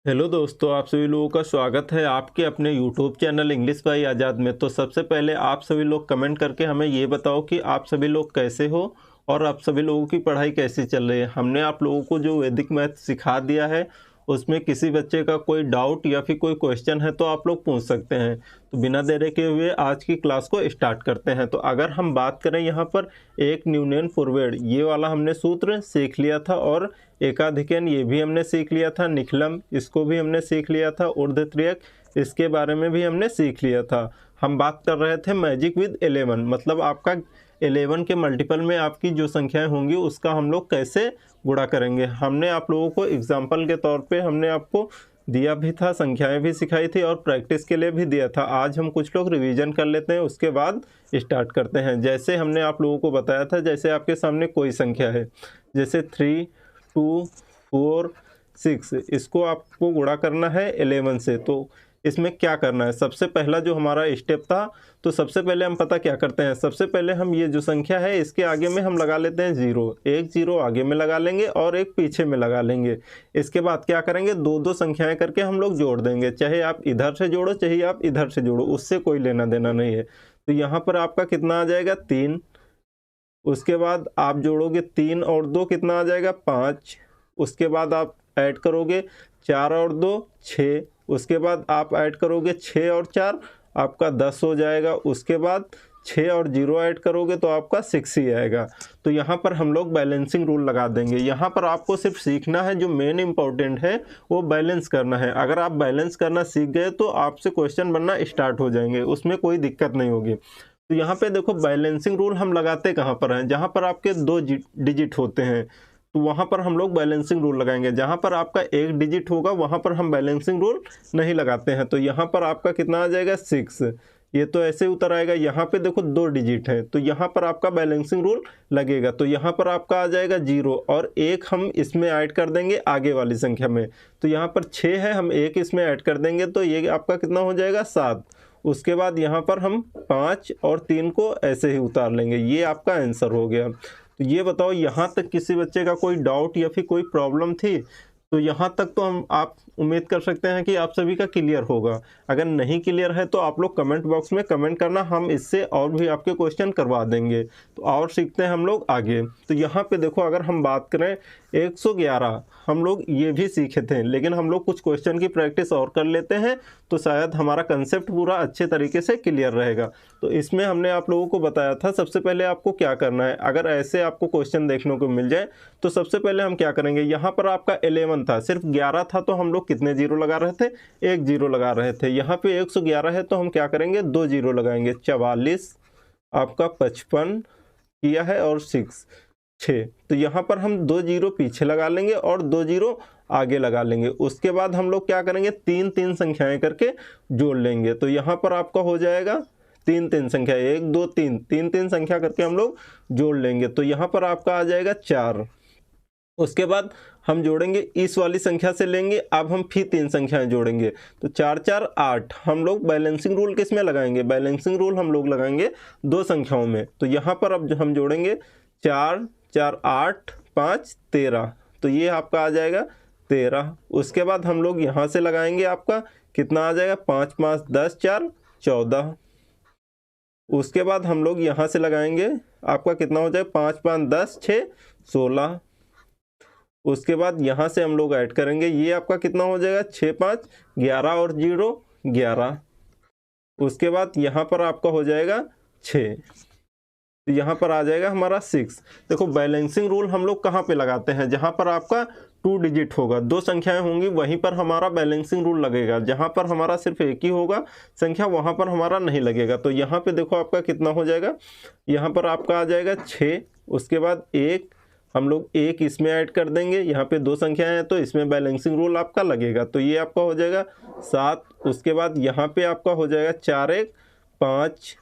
Hello दोस्तों, आप सभी लोगों का स्वागत है आपके अपने यूट्यूब चैनल इंग्लिश बाय आज़ाद में। तो सबसे पहले आप सभी लोग कमेंट करके हमें ये बताओ कि आप सभी लोग कैसे हो और आप सभी लोगों की पढ़ाई कैसी चल रही है। हमने आप लोगों को जो वैदिक मैथ सिखा दिया है उसमें किसी बच्चे का कोई डाउट या फिर कोई क्वेश्चन है तो आप लोग पूछ सकते हैं। तो बिना देरी के हुए आज की क्लास को स्टार्ट करते हैं। तो अगर हम बात करें यहाँ पर एक न्यूनयन पूर्वेण ये वाला हमने सूत्र सीख लिया था और एकाधिकन ये भी हमने सीख लिया था। निखिलम इसको भी हमने सीख लिया था। ऊर्ध्वत्रियक इसके बारे में भी हमने सीख लिया था। हम बात कर रहे थे मैजिक विद 11 मतलब आपका 11 के मल्टीपल में आपकी जो संख्याएं होंगी उसका हम लोग कैसे गुणा करेंगे। हमने आप लोगों को एग्जाम्पल के तौर पे हमने आपको दिया भी था, संख्याएं भी सिखाई थी और प्रैक्टिस के लिए भी दिया था। आज हम कुछ लोग रिवीजन कर लेते हैं, उसके बाद स्टार्ट करते हैं। जैसे हमने आप लोगों को बताया था, जैसे आपके सामने कोई संख्या है जैसे 3, 2, 4, 6, इसको आपको गुणा करना है 11 से। तो इसमें क्या करना है, सबसे पहला जो हमारा स्टेप था, तो सबसे पहले हम पता क्या करते हैं, सबसे पहले हम ये जो संख्या है इसके आगे में हम लगा लेते हैं 0। एक 0 आगे में लगा लेंगे और एक पीछे में लगा लेंगे। इसके बाद क्या करेंगे, दो दो संख्याएं करके हम लोग जोड़ देंगे। चाहे आप इधर से जोड़ो चाहे आप इधर से जोड़ो, उससे कोई लेना देना नहीं है। तो यहाँ पर आपका कितना आ जाएगा 3। उसके बाद आप जोड़ोगे 3 और 2 कितना आ जाएगा 5। उसके बाद आप ऐड करोगे 4 और 2 6। उसके बाद आप ऐड करोगे 6 और 4 आपका 10 हो जाएगा। उसके बाद 6 और 0 ऐड करोगे तो आपका 6 ही आएगा। तो यहाँ पर हम लोग बैलेंसिंग रूल लगा देंगे। यहाँ पर आपको सिर्फ सीखना है, जो मेन इंपॉर्टेंट है वो बैलेंस करना है। अगर आप बैलेंस करना सीख गए तो आपसे क्वेश्चन बनना स्टार्ट हो जाएंगे, उसमें कोई दिक्कत नहीं होगी। तो यहाँ पे देखो बैलेंसिंग रूल हम लगाते कहाँ पर हैं, जहाँ पर आपके 2 डिजिट होते हैं तो वहाँ पर हम लोग बैलेंसिंग रूल लगाएंगे। जहाँ पर आपका 1 डिजिट होगा वहाँ पर हम बैलेंसिंग रूल नहीं लगाते हैं। तो यहाँ पर आपका कितना आ जाएगा 6, ये तो ऐसे उतर आएगा। यहाँ पे देखो 2 डिजिट है तो यहाँ पर आपका बैलेंसिंग रूल लगेगा। तो यहाँ पर आपका आ जाएगा 0 और 1 हम इसमें ऐड कर देंगे आगे वाली संख्या में। तो यहाँ पर 6 है, हम 1 इसमें ऐड कर देंगे तो ये आपका कितना हो जाएगा 7। उसके बाद यहाँ पर हम 5 और 3 को ऐसे ही उतार लेंगे। ये आपका आंसर हो गया। तो ये बताओ यहाँ तक किसी बच्चे का कोई डाउट या फिर कोई प्रॉब्लम थी? तो यहाँ तक तो हम आप उम्मीद कर सकते हैं कि आप सभी का क्लियर होगा। अगर नहीं क्लियर है तो आप लोग कमेंट बॉक्स में कमेंट करना, हम इससे और भी आपके क्वेश्चन करवा देंगे। तो और सीखते हैं हम लोग आगे। तो यहाँ पे देखो, अगर हम बात करें 111 हम लोग ये भी सीखे थे, लेकिन हम लोग कुछ क्वेश्चन की प्रैक्टिस और कर लेते हैं तो शायद हमारा कंसेप्ट पूरा अच्छे तरीके से क्लियर रहेगा। तो इसमें हमने आप लोगों को बताया था सबसे पहले आपको क्या करना है। अगर ऐसे आपको क्वेश्चन देखने को मिल जाए तो सबसे पहले हम क्या करेंगे, यहाँ पर आपका 11 था, सिर्फ 11 था तो हम लोग कितने जीरो लगा रहे थे, 1 जीरो लगा रहे थे। यहाँ पे 111 है तो हम क्या करेंगे 2 जीरो लगाएंगे। 44 आपका 55 किया है और 6। तो यहाँ पर हम 2 जीरो पीछे लगा लेंगे और 2 जीरो आगे लगा लेंगे। उसके बाद हम लोग क्या करेंगे, 3 संख्याएं करके जोड़ लेंगे। तो यहाँ पर आपका हो जाएगा 3 संख्या, 1 2 3 संख्या करके हम लोग जोड़ लेंगे। तो यहाँ पर आपका आ जाएगा 4। उसके बाद हम जोड़ेंगे इस वाली संख्या से लेंगे, अब हम फिर 3 संख्याएं जोड़ेंगे। तो 4 4 8 हम लोग बैलेंसिंग रूल किस में लगाएंगे, बैलेंसिंग रूल हम लोग लगाएंगे 2 संख्याओं में। तो यहाँ पर अब हम जोड़ेंगे 4 4 8 5 13, तो ये आपका आ जाएगा 13। उसके बाद हम लोग यहाँ से लगाएंगे, आपका कितना आ जाएगा 5 5 10 4 14। उसके बाद हम लोग यहाँ से लगाएंगे, आपका कितना हो जाएगा 5 5 10 6 16। उसके बाद यहाँ से हम लोग ऐड करेंगे, ये आपका कितना हो जाएगा 6 5 11 और 0 11। उसके बाद यहाँ पर आपका हो जाएगा 6, तो यहाँ पर आ जाएगा हमारा 6। देखो बैलेंसिंग रूल हम लोग कहाँ पे लगाते हैं, जहाँ पर आपका 2 डिजिट होगा, 2 संख्याएं होंगी वहीं पर हमारा बैलेंसिंग रूल लगेगा। जहाँ पर हमारा सिर्फ एक ही होगा संख्या वहाँ पर हमारा नहीं लगेगा। तो यहाँ पे देखो आपका कितना हो जाएगा, यहाँ पर आपका आ जाएगा 6। उसके बाद 1 हम लोग 1 इसमें ऐड कर देंगे, यहाँ पे 2 संख्याएं हैं तो इसमें बैलेंसिंग रूल आपका लगेगा। तो ये आपका हो जाएगा 7। उसके बाद यहाँ पे आपका हो जाएगा 4 1 5।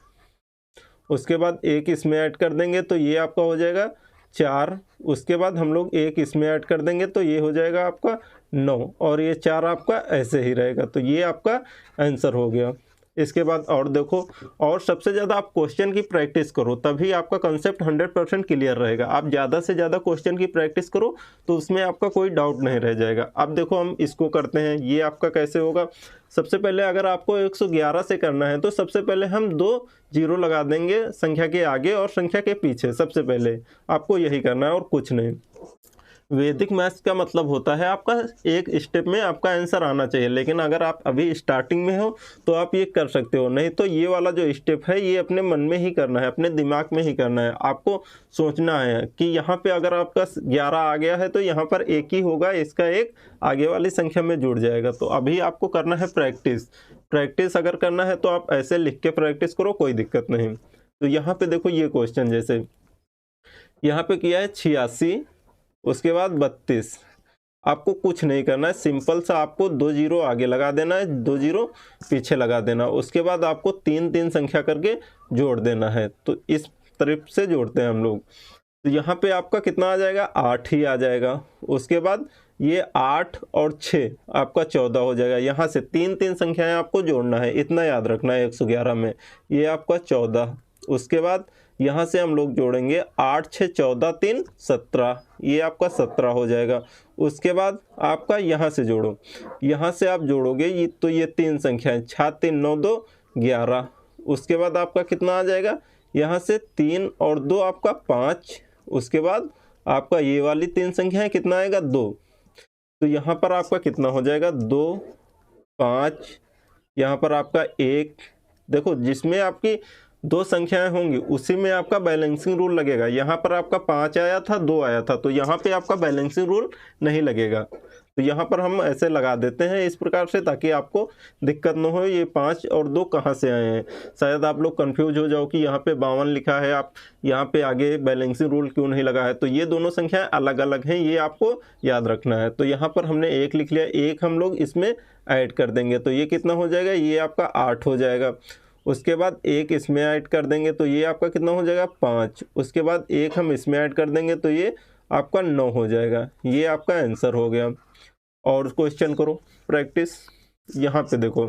उसके बाद 1 इसमें ऐड कर देंगे तो ये आपका हो जाएगा 4। उसके बाद हम लोग 1 इसमें ऐड कर देंगे तो ये हो जाएगा आपका 9 और ये 4 आपका ऐसे ही रहेगा। तो ये आपका आंसर हो गया। इसके बाद और देखो, और सबसे ज़्यादा आप क्वेश्चन की प्रैक्टिस करो, तभी आपका कंसेप्ट 100% क्लियर रहेगा। आप ज़्यादा से ज़्यादा क्वेश्चन की प्रैक्टिस करो तो उसमें आपका कोई डाउट नहीं रह जाएगा। अब देखो हम इसको करते हैं, ये आपका कैसे होगा। सबसे पहले अगर आपको 111 से करना है तो सबसे पहले हम 2 जीरो लगा देंगे संख्या के आगे और संख्या के पीछे। सबसे पहले आपको यही करना है और कुछ नहीं। वैदिक मैथ्स का मतलब होता है आपका एक स्टेप में आपका आंसर आना चाहिए, लेकिन अगर आप अभी स्टार्टिंग में हो तो आप ये कर सकते हो, नहीं तो ये वाला जो स्टेप है ये अपने मन में ही करना है, अपने दिमाग में ही करना है। आपको सोचना है कि यहाँ पे अगर आपका 11 आ गया है तो यहाँ पर एक ही होगा, इसका एक आगे वाली संख्या में जुड़ जाएगा। तो अभी आपको करना है प्रैक्टिस। प्रैक्टिस अगर करना है तो आप ऐसे लिख के प्रैक्टिस करो, कोई दिक्कत नहीं। तो यहाँ पे देखो ये क्वेश्चन, जैसे यहाँ पे किया है 86, उसके बाद 32। आपको कुछ नहीं करना है, सिंपल सा आपको 2 जीरो आगे लगा देना है, 2 जीरो पीछे लगा देना। उसके बाद आपको 3 संख्या करके जोड़ देना है। तो इस तरफ से जोड़ते हैं हम लोग। तो यहाँ पे आपका कितना आ जाएगा, 8 ही आ जाएगा। उसके बाद ये 8 और 6 आपका 14 हो जाएगा। यहाँ से 3 संख्याएं आपको जोड़ना है, इतना याद रखना है 111 में, ये आपका 14। उसके बाद यहाँ से हम लोग जोड़ेंगे 8 6 14 3 17, ये आपका 17 हो जाएगा। उसके बाद आपका यहाँ से जोड़ो, यहाँ से आप जोड़ोगे ये तो ये 3 संख्याएं 6 3 9 2 11। उसके बाद आपका कितना आ जाएगा, यहाँ से 3 और 2 आपका 5। उसके बाद आपका ये वाली 3 संख्याएं कितना आएगा, 2। तो यहाँ पर आपका कितना हो जाएगा, 2 5, यहाँ पर आपका 1। देखो जिसमें आपकी 2 संख्याएं होंगी उसी में आपका बैलेंसिंग रूल लगेगा। यहाँ पर आपका 5 आया था, 2 आया था, तो यहाँ पे आपका बैलेंसिंग रूल नहीं लगेगा। तो यहाँ पर हम ऐसे लगा देते हैं इस प्रकार से, ताकि आपको दिक्कत न हो ये 5 और 2 कहाँ से आए हैं। शायद आप लोग कंफ्यूज हो जाओ कि यहाँ पे 52 लिखा है, आप यहाँ पे आगे बैलेंसिंग रूल क्यों नहीं लगा है। तो ये दोनों संख्याएं अलग अलग हैं, ये आपको याद रखना है। तो यहाँ पर हमने 1 लिख लिया, 1 हम लोग इसमें ऐड कर देंगे तो ये कितना हो जाएगा, ये आपका 8 हो जाएगा। उसके बाद 1 इसमें ऐड कर देंगे तो ये आपका कितना हो जाएगा, 5। उसके बाद 1 हम इसमें ऐड कर देंगे तो ये आपका 9 हो जाएगा। ये आपका आंसर हो गया। और क्वेश्चन करो प्रैक्टिस। यहाँ पे देखो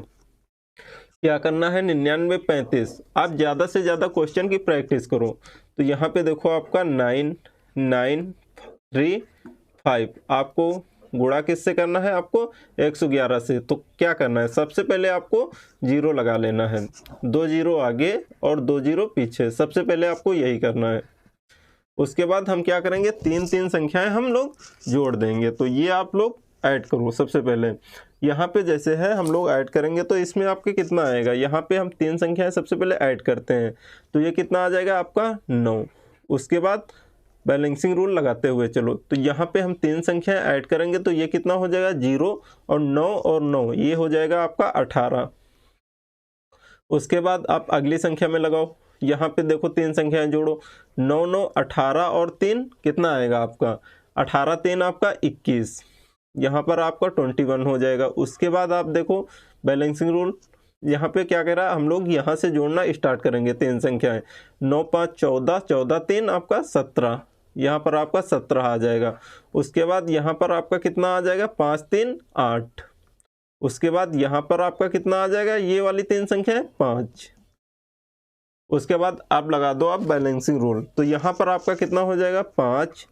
क्या करना है, 99 35। आप ज़्यादा से ज़्यादा क्वेश्चन की प्रैक्टिस करो। तो यहाँ पे देखो आपका 9 9 3 5, आपको गुणा किससे करना है, आपको 111 से। तो क्या करना है, सबसे पहले आपको जीरो लगा लेना है, 2 जीरो आगे और 2 जीरो पीछे। सबसे पहले आपको यही करना है। उसके बाद हम क्या करेंगे, 3 संख्याएं हम लोग जोड़ देंगे। तो ये आप लोग ऐड करो। सबसे पहले यहाँ पे जैसे है हम लोग ऐड करेंगे तो इसमें आपके कितना आएगा, यहाँ पे हम 3 संख्याएं सबसे पहले ऐड करते हैं तो ये कितना आ जाएगा आपका 9। उसके बाद बैलेंसिंग रूल लगाते हुए चलो, तो यहाँ पे हम 3 संख्याएं ऐड करेंगे तो ये कितना हो जाएगा, 0 और 9, ये हो जाएगा आपका 18। उसके बाद आप अगली संख्या में लगाओ, यहाँ पे देखो 3 संख्याएं जोड़ो, 9 9 18 और 3 कितना आएगा आपका, 18 3 आपका 21, यहाँ पर आपका 21 हो जाएगा। उसके बाद आप देखो बैलेंसिंग रूल, यहाँ पे क्या कह रहा है, हम लोग यहाँ से जोड़ना स्टार्ट करेंगे 3 संख्याएं, 9 5 14 14 3 आपका 17, यहाँ पर आपका 17 आ जाएगा। उसके बाद यहाँ पर आपका कितना आ जाएगा, 5 3 8। उसके बाद यहाँ पर आपका कितना आ जाएगा, ये वाली 3 संख्या है 5। उसके बाद आप लगा दो आप बैलेंसिंग रूल, तो यहाँ पर आपका कितना हो जाएगा, 5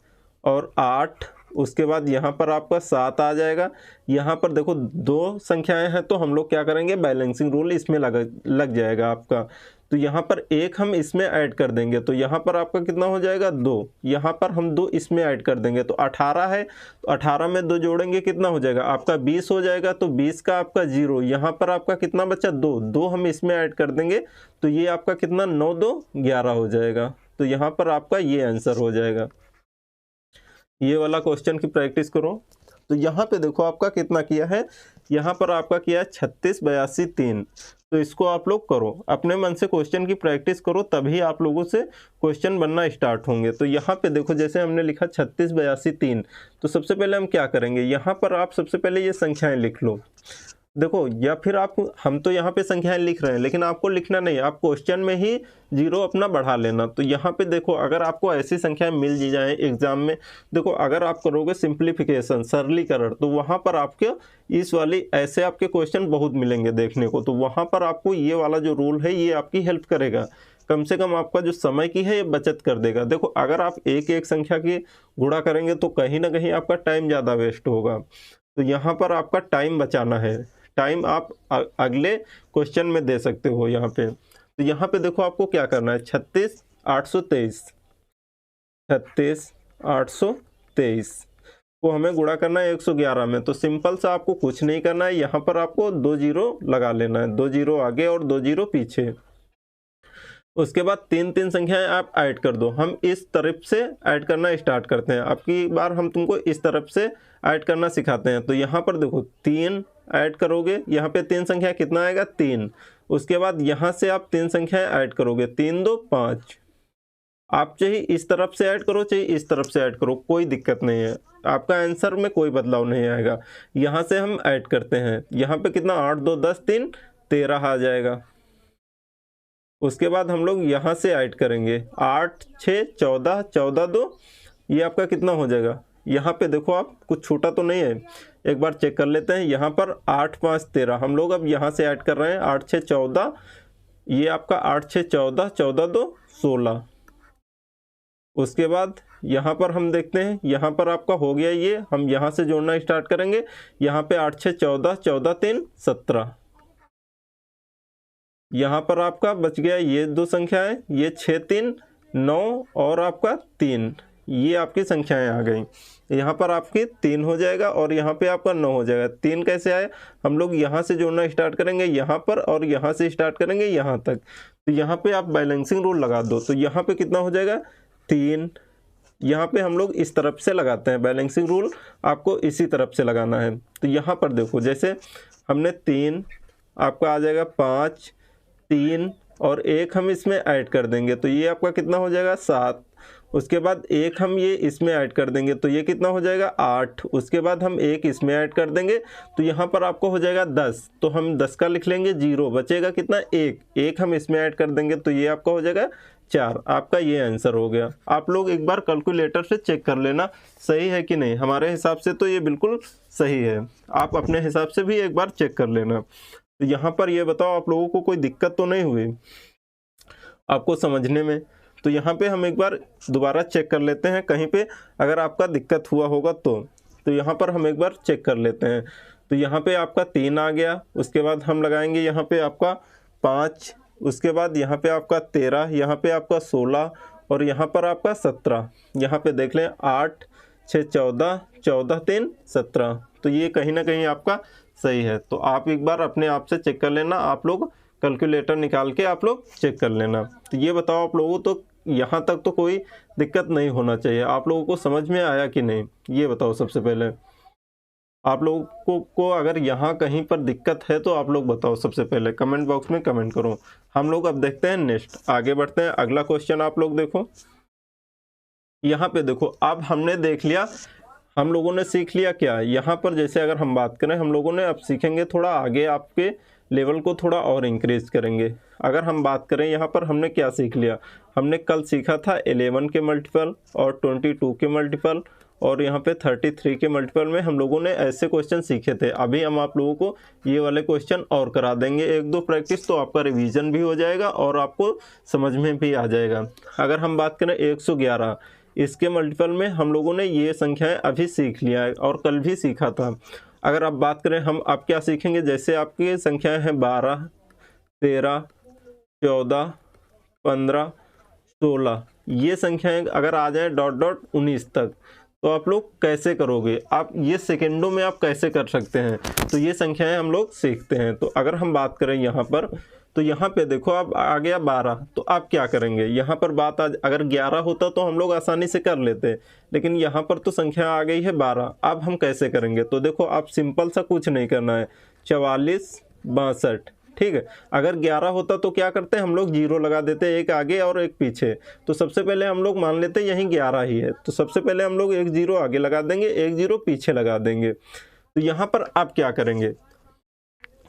और 8। उसके बाद यहाँ पर आपका 7 आ जाएगा। यहाँ पर देखो 2 संख्याएं हैं तो हम लोग क्या करेंगे, बैलेंसिंग रूल इसमें लग जाएगा आपका। तो यहाँ पर 1 हम इसमें ऐड कर देंगे तो यहाँ पर आपका कितना हो जाएगा, 2। यहाँ पर हम 2 इसमें ऐड कर देंगे तो 18 है, तो 18 में 2 जोड़ेंगे कितना हो जाएगा आपका 20 हो जाएगा। तो 20 का आपका 0, यहाँ पर आपका कितना बचा, 2 हम इसमें ऐड कर देंगे तो ये आपका कितना 9 2 11 हो जाएगा। तो यहाँ पर आपका ये आंसर हो जाएगा। ये वाला क्वेश्चन की प्रैक्टिस करो। तो यहाँ पे देखो आपका कितना किया है, यहाँ पर आपका किया है 36 82 3। तो इसको आप लोग करो, अपने मन से क्वेश्चन की प्रैक्टिस करो, तभी आप लोगों से क्वेश्चन बनना स्टार्ट होंगे। तो यहाँ पे देखो जैसे हमने लिखा 36 82 3, तो सबसे पहले हम क्या करेंगे, यहाँ पर आप सबसे पहले ये संख्याएं लिख लो। देखो, या फिर आप, हम तो यहाँ पे संख्याएं लिख रहे हैं लेकिन आपको लिखना नहीं है, आप क्वेश्चन में ही जीरो अपना बढ़ा लेना। तो यहाँ पे देखो, अगर आपको ऐसी संख्याएं मिल जी जाए एग्जाम में, देखो अगर आप करोगे सिंप्लीफिकेशन, सरलीकरण, तो वहाँ पर आपके इस वाली ऐसे आपके क्वेश्चन बहुत मिलेंगे देखने को। तो वहाँ पर आपको ये वाला जो रूल है ये आपकी हेल्प करेगा, कम से कम आपका जो समय की है ये बचत कर देगा। देखो अगर आप एक एक संख्या की गुणा करेंगे तो कहीं ना कहीं आपका टाइम ज़्यादा वेस्ट होगा। तो यहाँ पर आपका टाइम बचाना है, टाइम आप अगले क्वेश्चन में दे सकते हो यहाँ पे। तो यहाँ पे देखो आपको क्या करना है, 36,823 36,823 को हमें गुणा करना है 111 में। तो सिंपल सा आपको कुछ नहीं करना है, यहाँ पर आपको 2 जीरो लगा लेना है, 2 जीरो आगे और 2 जीरो पीछे। उसके बाद तीन तीन संख्याएं आप ऐड कर दो। हम इस तरफ से ऐड करना स्टार्ट करते हैं, आपकी बार हम तुमको इस तरफ से ऐड करना सिखाते हैं। तो यहाँ पर देखो 3 ऐड करोगे, यहाँ पे 3 संख्या कितना आएगा 3। उसके बाद यहाँ से आप 3 संख्याएं ऐड करोगे, 3 2 5। आप चाहे इस तरफ से ऐड करो चाहे इस तरफ से ऐड करो, कोई दिक्कत नहीं है, आपका आंसर में कोई बदलाव नहीं आएगा। यहाँ से हम ऐड करते हैं, यहाँ पे कितना 8 2 10 3 13 आ जाएगा। उसके बाद हम लोग यहाँ से ऐड करेंगे 8 6 14 14 2, ये आपका कितना हो जाएगा। यहाँ पे देखो आप कुछ छूटा तो नहीं है, एक बार चेक कर लेते हैं। यहाँ पर 8 5 13 हम लोग अब यहाँ से ऐड कर रहे हैं, 8 6 14, ये आपका 8 6 14 14 2 16। उसके बाद यहाँ पर हम देखते हैं, यहाँ पर आपका हो गया ये, हम यहाँ से जोड़ना स्टार्ट करेंगे। यहाँ पे 8 6 14 14 3 17, यहाँ पर आपका बच गया ये 2 संख्याएं, ये 6 3 9 और आपका 3, ये आपकी संख्याएं आ गई। यहाँ पर आपकी 3 हो जाएगा और यहाँ पे आपका 9 हो जाएगा। 3 कैसे आए, हम लोग यहाँ से जोड़ना स्टार्ट करेंगे यहाँ पर और यहाँ से स्टार्ट करेंगे यहाँ तक। तो यहाँ पे आप बैलेंसिंग रूल लगा दो, तो यहाँ पे कितना हो जाएगा 3। यहाँ पे हम लोग इस तरफ से लगाते हैं, बैलेंसिंग रूल आपको इसी तरफ से लगाना है। तो यहाँ पर देखो जैसे हमने 3, आपका आ जाएगा 5 3 और 1 हम इसमें ऐड कर देंगे, तो ये आपका कितना हो जाएगा 7। उसके बाद 1 हम ये इसमें ऐड कर देंगे, तो ये कितना हो जाएगा 8। उसके बाद हम 1 इसमें ऐड कर देंगे, तो यहाँ पर आपको हो जाएगा 10। तो हम 10 का लिख लेंगे 0, बचेगा कितना 1 हम इसमें ऐड कर देंगे, तो ये आपका हो जाएगा 4। आपका ये आंसर हो गया। आप लोग एक बार कैलकुलेटर से चेक कर लेना सही है कि नहीं, हमारे हिसाब से तो ये बिल्कुल सही है, आप अपने हिसाब से भी एक बार चेक कर लेना। तो यहाँ पर ये बताओ आप लोगों को कोई दिक्कत तो नहीं हुई आपको समझने में। तो यहाँ पे हम एक बार दोबारा चेक कर लेते हैं, कहीं पे अगर आपका दिक्कत हुआ होगा तो यहाँ पर हम एक बार चेक कर लेते हैं। तो यहाँ पे आपका 3 आ गया, उसके बाद हम लगाएंगे यहाँ पे आपका 5, उसके बाद यहाँ पे आपका 13, यहाँ पे आपका 16 और यहाँ पर आपका 17। यहाँ पे देख लें 8 6 14 14 3 17, तो ये कहीं ना कहीं आपका सही है। तो आप एक बार अपने आप से चेक कर लेना, आप लोग कैलकुलेटर निकाल के आप लोग चेक कर लेना। तो ये बताओ आप लोगों, तो यहाँ तक तो कोई दिक्कत नहीं होना चाहिए, आप लोगों को समझ में आया कि नहीं ये बताओ। सबसे पहले आप लोगों को अगर यहाँ कहीं पर दिक्कत है तो आप लोग बताओ, सबसे पहले कमेंट बॉक्स में कमेंट करो। हम लोग अब देखते हैं नेक्स्ट, आगे बढ़ते हैं। अगला क्वेश्चन आप लोग देखो, यहाँ पे देखो अब हमने देख लिया, हम लोगों ने सीख लिया क्या यहाँ पर। जैसे अगर हम बात करें, हम लोगों ने अब सीखेंगे थोड़ा आगे, आपके लेवल को थोड़ा और इंक्रीज करेंगे। अगर हम बात करें यहाँ पर हमने क्या सीख लिया, हमने कल सीखा था 11 के मल्टीपल और 22 के मल्टीपल और यहाँ पे 33 के मल्टीपल में हम लोगों ने ऐसे क्वेश्चन सीखे थे। अभी हम आप लोगों को ये वाले क्वेश्चन और करा देंगे, 1-2 प्रैक्टिस, तो आपका रिवीजन भी हो जाएगा और आपको समझ में भी आ जाएगा। अगर हम बात करें 111, इसके मल्टीपल में हम लोगों ने ये संख्याएं अभी सीख लिया है और कल भी सीखा था। अगर आप बात करें हम अब क्या सीखेंगे, जैसे आपकी संख्याएं हैं 12 13 14 15 16, ये संख्याएं अगर आ जाए डॉट डॉट 19 तक, तो आप लोग कैसे करोगे, आप ये सेकेंडों में आप कैसे कर सकते हैं, तो ये संख्याएं हम लोग सीखते हैं। तो अगर हम बात करें यहाँ पर, तो यहाँ पे देखो अब आ गया 12, तो आप क्या करेंगे, यहाँ पर बात आज अगर 11 होता तो हम लोग आसानी से कर लेते, लेकिन यहाँ पर तो संख्या आ गई है 12। अब हम कैसे करेंगे, तो देखो आप सिंपल सा कुछ नहीं करना है, 44 62, ठीक है। अगर 11 होता तो क्या करते हैं हम लोग, 0 लगा देते, एक आगे और एक पीछे। तो सबसे पहले हम लोग मान लेते यहीं 11 ही है, तो सबसे पहले हम लोग एक 0 आगे लगा देंगे, एक 0 पीछे लगा देंगे। तो यहाँ पर आप क्या करेंगे,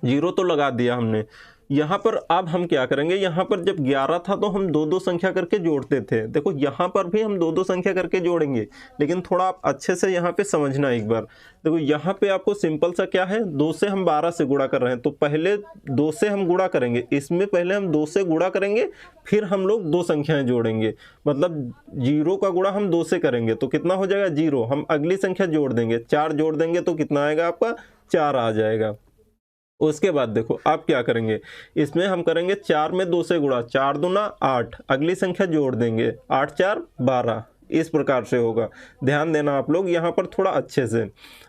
जीरो तो लगा दिया हमने। यहाँ पर अब हम क्या करेंगे, यहाँ पर जब 11 था तो हम दो दो संख्या करके जोड़ते थे। देखो यहाँ पर भी हम दो दो संख्या करके जोड़ेंगे, लेकिन थोड़ा आप अच्छे से यहाँ पे समझना एक बार। देखो यहाँ पे आपको सिंपल सा क्या है, 2 से हम 12 से गुणा कर रहे हैं, तो पहले 2 से हम गुणा करेंगे, इसमें पहले हम 2 से गुणा करेंगे, फिर हम लोग दो संख्याएं जोड़ेंगे। मतलब 0 का गुणा हम 2 से करेंगे तो कितना हो जाएगा 0, हम अगली संख्या जोड़ देंगे, 4 जोड़ देंगे तो कितना आएगा आपका 4 आ जाएगा। उसके बाद देखो आप क्या करेंगे, इसमें हम करेंगे 4 में 2 से गुणा, 4 दूना 8, अगली संख्या जोड़ देंगे, 8 4 12, इस प्रकार से होगा। ध्यान देना आप लोग यहाँ पर थोड़ा अच्छे से।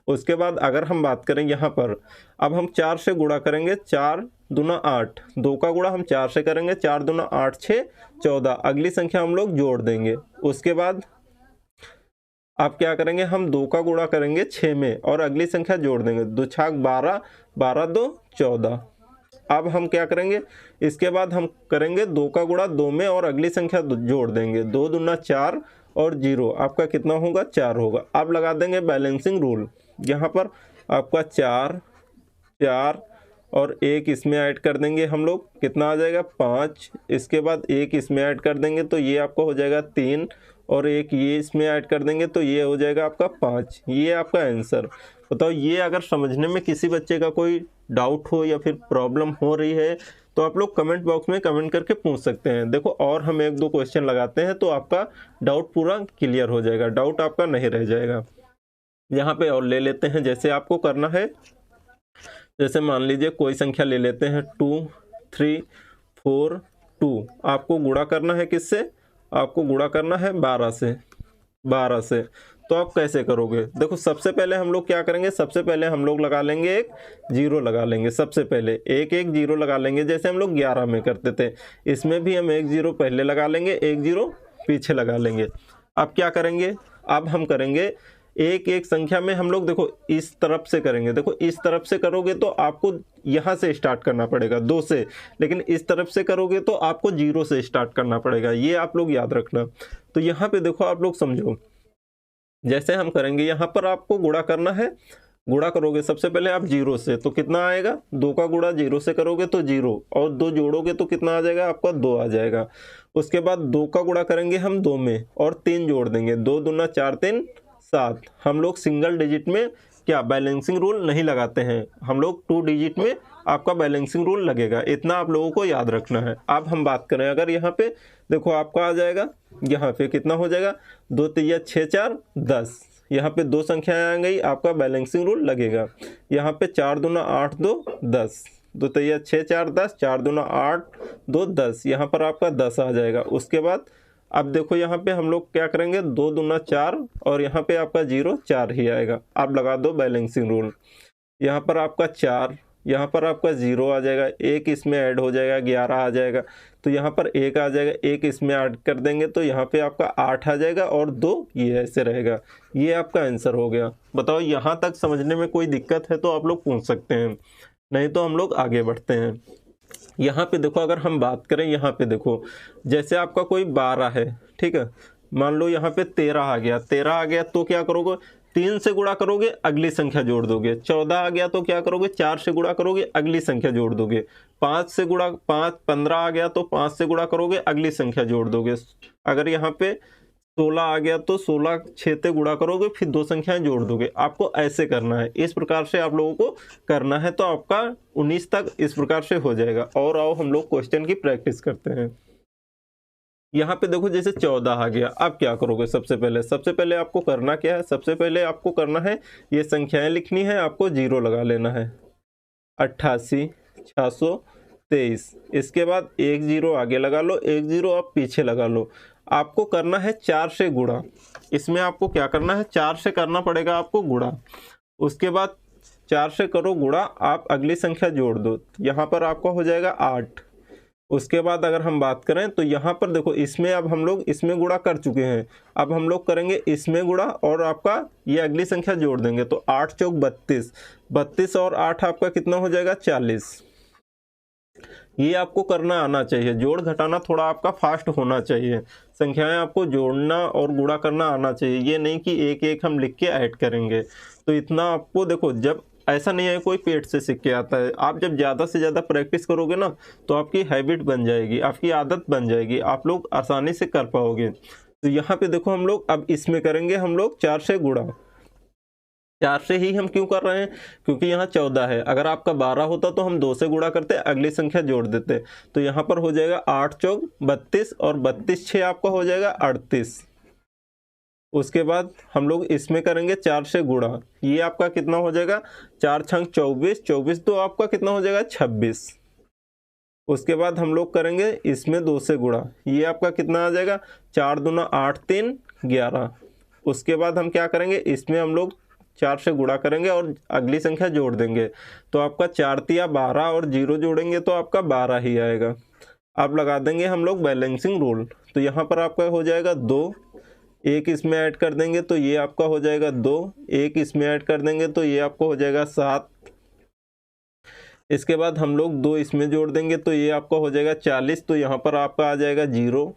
उसके बाद अगर हम बात करें यहाँ पर, अब हम 4 से गुणा करेंगे, 4 दूना 8, 2 का गुणा हम 4 से करेंगे, 4 दूना 8 6 14, अगली संख्या हम लोग जोड़ देंगे। उसके बाद आप क्या करेंगे, हम 2 का गुणा करेंगे 6 में और अगली संख्या जोड़ देंगे, 2 छाक 12, 12 2 14। अब हम क्या करेंगे, इसके बाद हम करेंगे 2 का गुणा 2 में और अगली संख्या जोड़ देंगे, 2 दूना 4 और 0, आपका कितना होगा 4 होगा। अब लगा देंगे बैलेंसिंग रूल, यहाँ पर आपका 4 4 और 1 इसमें ऐड कर देंगे हम लोग, कितना आ जाएगा 5। इसके बाद 1 इसमें ऐड कर देंगे तो ये आपका हो जाएगा 3 और 1 ये इसमें ऐड कर देंगे तो ये हो जाएगा आपका 5। ये आपका आंसर। बताओ ये अगर समझने में किसी बच्चे का कोई डाउट हो या फिर प्रॉब्लम हो रही है तो आप लोग कमेंट बॉक्स में कमेंट करके पूछ सकते हैं। देखो और हम 1-2 क्वेश्चन लगाते हैं तो आपका डाउट पूरा क्लियर हो जाएगा, डाउट आपका नहीं रह जाएगा। यहाँ पे और ले लेते हैं, जैसे आपको करना है, जैसे मान लीजिए कोई संख्या ले लेते हैं 2 3 4 2, आपको गुणा करना है किससे, आपको गुणा करना है 12 से। 12 से तो आप कैसे करोगे, देखो सबसे पहले हम लोग क्या करेंगे, सबसे पहले हम लोग लगा लेंगे एक 0 लगा लेंगे, सबसे पहले एक 0 लगा लेंगे, जैसे हम लोग 11 में करते थे, इसमें भी हम 1 0 पहले लगा लेंगे, 1 0 पीछे लगा लेंगे। अब क्या करेंगे, अब हम करेंगे एक एक संख्या में हम लोग देखो इस तरफ से करेंगे। देखो इस तरफ से करोगे तो आपको यहाँ से स्टार्ट करना पड़ेगा 2 से, लेकिन इस तरफ से करोगे तो आपको 0 से स्टार्ट करना पड़ेगा, ये आप लोग याद रखना। तो यहाँ पे देखो आप लोग समझो, जैसे हम करेंगे यहाँ पर आपको गुणा करना है, गुणा करोगे सबसे पहले आप 0 से तो कितना आएगा, 2 का गुणा 0 से करोगे तो 0 और 2 जोड़ोगे तो कितना आ जाएगा आपका 2 आ जाएगा। उसके बाद 2 का गुणा करेंगे हम 2 में और 3 जोड़ देंगे, 2 दूना 4 3 7। हम लोग सिंगल डिजिट में क्या बैलेंसिंग रूल नहीं लगाते हैं, हम लोग 2 डिजिट में आपका बैलेंसिंग रूल लगेगा, इतना आप लोगों को याद रखना है। अब हम बात करें अगर यहाँ पे देखो आपका आ जाएगा, यहाँ पे कितना हो जाएगा 2 3 6 4 10, यहाँ पे 2 संख्याएं आ गई, आपका बैलेंसिंग रूल लगेगा। यहाँ पे 4 दूना 8 2 10, 2 3 6 4 10, 4 दूना 8 2 10, यहाँ पर आपका 10 आ जाएगा। उसके बाद अब देखो यहाँ पे हम लोग क्या करेंगे, 2 दूना 4 और यहाँ पे आपका 0 4 ही आएगा। आप लगा दो बैलेंसिंग रूल, यहाँ पर आपका 4, यहाँ पर आपका 0 आ जाएगा, 1 इसमें ऐड हो जाएगा 11 आ जाएगा, तो यहाँ पर 1 आ जाएगा, 1 इसमें ऐड कर देंगे तो यहाँ पे आपका 8 आ जाएगा और 2 ये ऐसे रहेगा। ये आपका आंसर हो गया। बताओ यहाँ तक समझने में कोई दिक्कत है तो आप लोग पूछ सकते हैं, नहीं तो हम लोग आगे बढ़ते हैं। यहाँ पे देखो अगर हम बात करें, यहाँ पे देखो जैसे आपका कोई 12 है, ठीक है, मान लो यहाँ पे 13 आ गया, 13 आ गया तो क्या करोगे, 3 से गुणा करोगे अगली संख्या जोड़ दोगे। 14 आ गया तो क्या करोगे, 4 से गुणा करोगे अगली संख्या जोड़ दोगे। 5 से गुणा 15 आ गया तो 5 से गुणा करोगे अगली संख्या जोड़ दोगे। अगर यहाँ पे 16 आ गया तो 16 6 से गुणा करोगे फिर 2 संख्याएं जोड़ दोगे। आपको ऐसे करना है, इस प्रकार से आप लोगों को करना है तो आपका 19 तक इस प्रकार से हो जाएगा। और आओ हम लोग क्वेश्चन की प्रैक्टिस करते हैं। यहाँ पे देखो जैसे 14 आ गया, अब क्या करोगे, सबसे पहले आपको करना क्या है, सबसे पहले आपको करना है ये संख्याएं लिखनी है, आपको 0 लगा लेना है। 88 623, इसके बाद 1 0 आगे लगा लो, 1 0 आप पीछे लगा लो। आपको करना है 4 से गुणा, इसमें आपको क्या करना है 4 से करना पड़ेगा आपको गुणा। उसके बाद 4 से करो गुणा, आप अगली संख्या जोड़ दो, यहाँ पर आपका हो जाएगा 8। उसके बाद अगर हम बात करें तो यहाँ पर देखो इसमें अब हम लोग इसमें गुणा कर चुके हैं, अब हम लोग करेंगे इसमें गुणा और आपका ये अगली संख्या जोड़ देंगे तो 8 चौक 32, 32 और 8 आपका कितना हो जाएगा 40। ये आपको करना आना चाहिए, जोड़ घटाना थोड़ा आपका फास्ट होना चाहिए, संख्याएं आपको जोड़ना और गुणा करना आना चाहिए, ये नहीं कि एक एक हम लिख के ऐड करेंगे। तो इतना आपको देखो, जब ऐसा नहीं है कोई पेट से सीख के आता है। आप जब ज़्यादा से ज़्यादा प्रैक्टिस करोगे ना तो आपकी हैबिट बन जाएगी, आपकी आदत बन जाएगी, आप लोग आसानी से कर पाओगे। तो यहाँ पे देखो हम लोग अब इसमें करेंगे हम लोग 4 से गुणा। 4 से ही हम क्यों कर रहे हैं, क्योंकि यहाँ 14 है। अगर आपका 12 होता तो हम 2 से गुणा करते, अगली संख्या जोड़ देते। तो यहाँ पर हो जाएगा 8 चौक 32 और 32 6 आपका हो जाएगा 38। उसके बाद हम लोग इसमें करेंगे 4 से गुणा, ये आपका कितना हो जाएगा 4 छंग 24, 24 तो आपका कितना हो जाएगा 26। उसके बाद हम लोग करेंगे इसमें 2 से गुणा, ये आपका कितना आ जाएगा 4 दूना 8 3 11। उसके बाद हम क्या करेंगे, इसमें हम लोग 4 से गुणा करेंगे और अगली संख्या जोड़ देंगे। तो आपका 4 तिया 12 और 0 जोड़ेंगे तो आपका 12 ही आएगा। अब लगा देंगे हम लोग बैलेंसिंग रूल। तो यहाँ पर आपका हो जाएगा 2, एक इसमें ऐड कर देंगे तो ये आपका हो जाएगा 2, एक इसमें ऐड कर देंगे तो ये आपको हो जाएगा 7। इसके बाद हम लोग 2 इसमें जोड़ देंगे तो ये आपका हो जाएगा 40। तो यहाँ पर आपका आ जाएगा 0,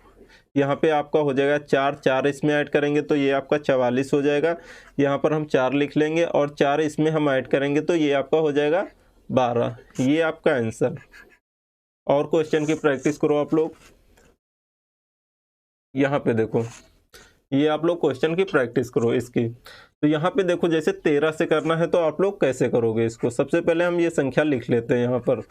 यहाँ पे आपका हो जाएगा 4, 4 इसमें ऐड करेंगे तो ये आपका 44 हो जाएगा। यहाँ पर हम 4 लिख लेंगे और 4 इसमें हम ऐड करेंगे तो ये आपका हो जाएगा 12। ये आपका आंसर। और क्वेश्चन की प्रैक्टिस करो आप लोग। यहाँ पे देखो, ये आप लोग क्वेश्चन की प्रैक्टिस करो इसकी। तो यहाँ पे देखो जैसे 13 से करना है तो आप लोग कैसे करोगे इसको। सबसे पहले हम ये संख्या लिख लेते हैं यहाँ पर।